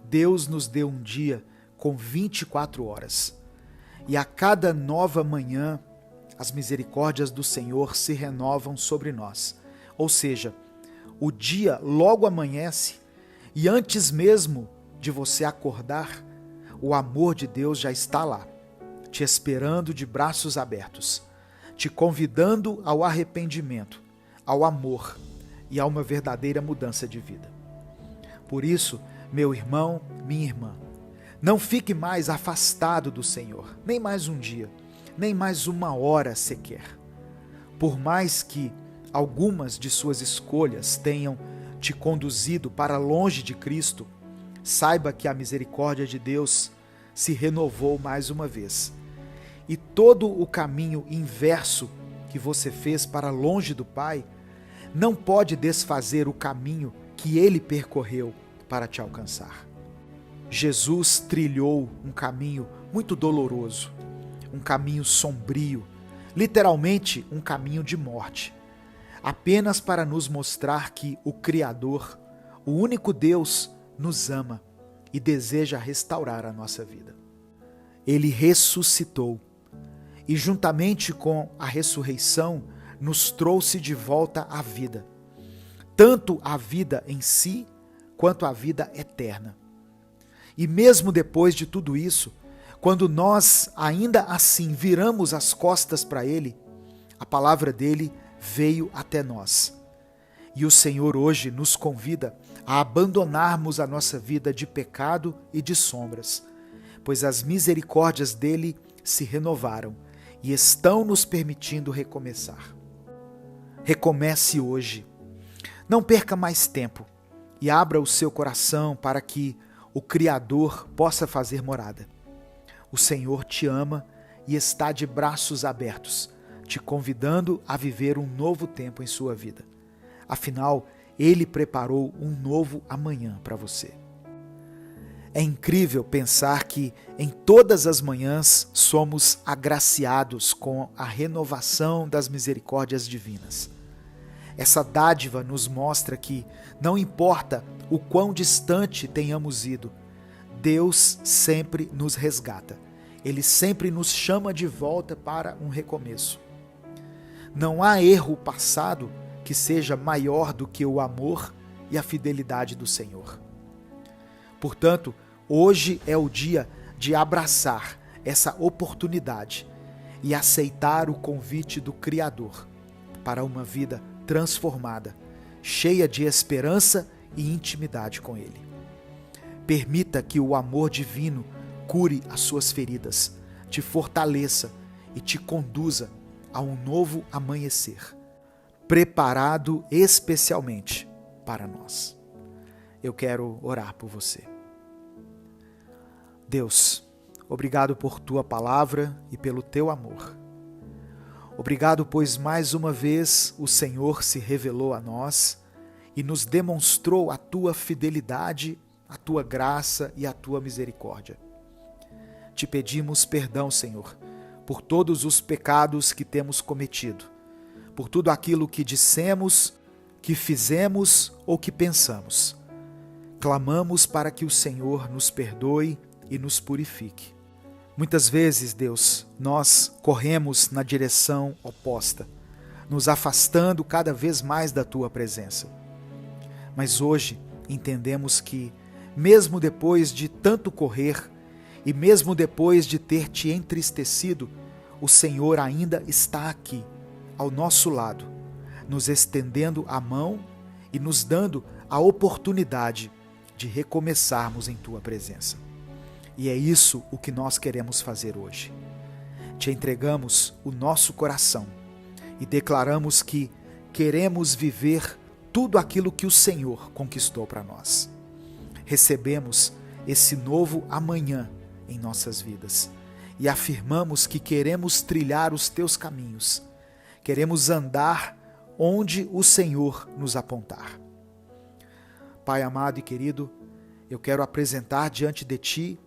Deus nos deu um dia com 24 horas, e a cada nova manhã, as misericórdias do Senhor se renovam sobre nós. Ou seja, o dia logo amanhece, e antes mesmo de você acordar, o amor de Deus já está lá, te esperando de braços abertos, te convidando ao arrependimento, ao amor e a uma verdadeira mudança de vida. Por isso, meu irmão, minha irmã, não fique mais afastado do Senhor, nem mais um dia, nem mais uma hora sequer. Por mais que algumas de suas escolhas tenham te conduzido para longe de Cristo, saiba que a misericórdia de Deus se renovou mais uma vez. E todo o caminho inverso que você fez para longe do Pai não pode desfazer o caminho que Ele percorreu para te alcançar. Jesus trilhou um caminho muito doloroso, um caminho sombrio, literalmente um caminho de morte, apenas para nos mostrar que o Criador, o único Deus, nos ama e deseja restaurar a nossa vida. Ele ressuscitou e, juntamente com a ressurreição, nos trouxe de volta à vida, tanto a vida em si, quanto a vida eterna. E mesmo depois de tudo isso, quando nós ainda assim viramos as costas para Ele, a palavra dele veio até nós. E o Senhor hoje nos convida a abandonarmos a nossa vida de pecado e de sombras, pois as misericórdias dele se renovaram e estão nos permitindo recomeçar. Recomece hoje. Não perca mais tempo e abra o seu coração para que o Criador possa fazer morada. O Senhor te ama e está de braços abertos, te convidando a viver um novo tempo em sua vida. Afinal, Ele preparou um novo amanhã para você. É incrível pensar que em todas as manhãs somos agraciados com a renovação das misericórdias divinas. Essa dádiva nos mostra que, não importa o quão distante tenhamos ido, Deus sempre nos resgata. Ele sempre nos chama de volta para um recomeço. Não há erro passado que seja maior do que o amor e a fidelidade do Senhor. Portanto, hoje é o dia de abraçar essa oportunidade e aceitar o convite do Criador para uma vida transformada, cheia de esperança e intimidade com Ele. Permita que o amor divino cure as suas feridas, te fortaleça e te conduza a um novo amanhecer, preparado especialmente para nós. Eu quero orar por você. Deus, obrigado por tua palavra e pelo teu amor. Obrigado, pois mais uma vez o Senhor se revelou a nós e nos demonstrou a tua fidelidade, a tua graça e a tua misericórdia. Te pedimos perdão, Senhor, por todos os pecados que temos cometido, por tudo aquilo que dissemos, que fizemos ou que pensamos. Clamamos para que o Senhor nos perdoe e nos purifique. Muitas vezes, Deus, nós corremos na direção oposta, nos afastando cada vez mais da tua presença. Mas hoje entendemos que, mesmo depois de tanto correr e mesmo depois de ter te entristecido, o Senhor ainda está aqui, ao nosso lado, nos estendendo a mão e nos dando a oportunidade de recomeçarmos em tua presença. E é isso o que nós queremos fazer hoje. Te entregamos o nosso coração e declaramos que queremos viver tudo aquilo que o Senhor conquistou para nós. Recebemos esse novo amanhã em nossas vidas e afirmamos que queremos trilhar os teus caminhos, queremos andar onde o Senhor nos apontar. Pai amado e querido, eu quero apresentar diante de ti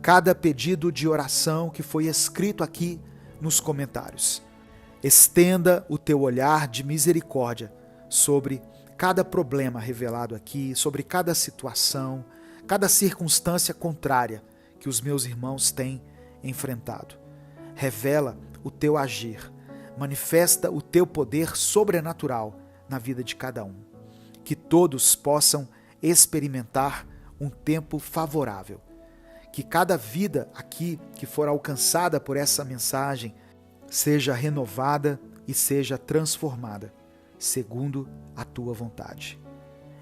cada pedido de oração que foi escrito aqui nos comentários. Estenda o teu olhar de misericórdia sobre cada problema revelado aqui, sobre cada situação, cada circunstância contrária que os meus irmãos têm enfrentado. Revela o teu agir, manifesta o teu poder sobrenatural na vida de cada um. Que todos possam experimentar um tempo favorável. Que cada vida aqui que for alcançada por essa mensagem seja renovada e seja transformada, segundo a tua vontade.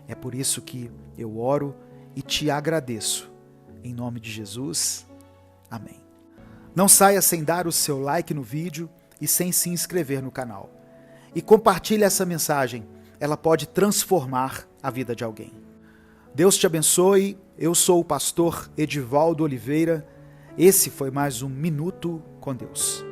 É por isso que eu oro e te agradeço. Em nome de Jesus, amém. Não saia sem dar o seu like no vídeo e sem se inscrever no canal. E compartilhe essa mensagem, ela pode transformar a vida de alguém. Deus te abençoe, eu sou o pastor Edivaldo Oliveira, esse foi mais um Minuto com Deus.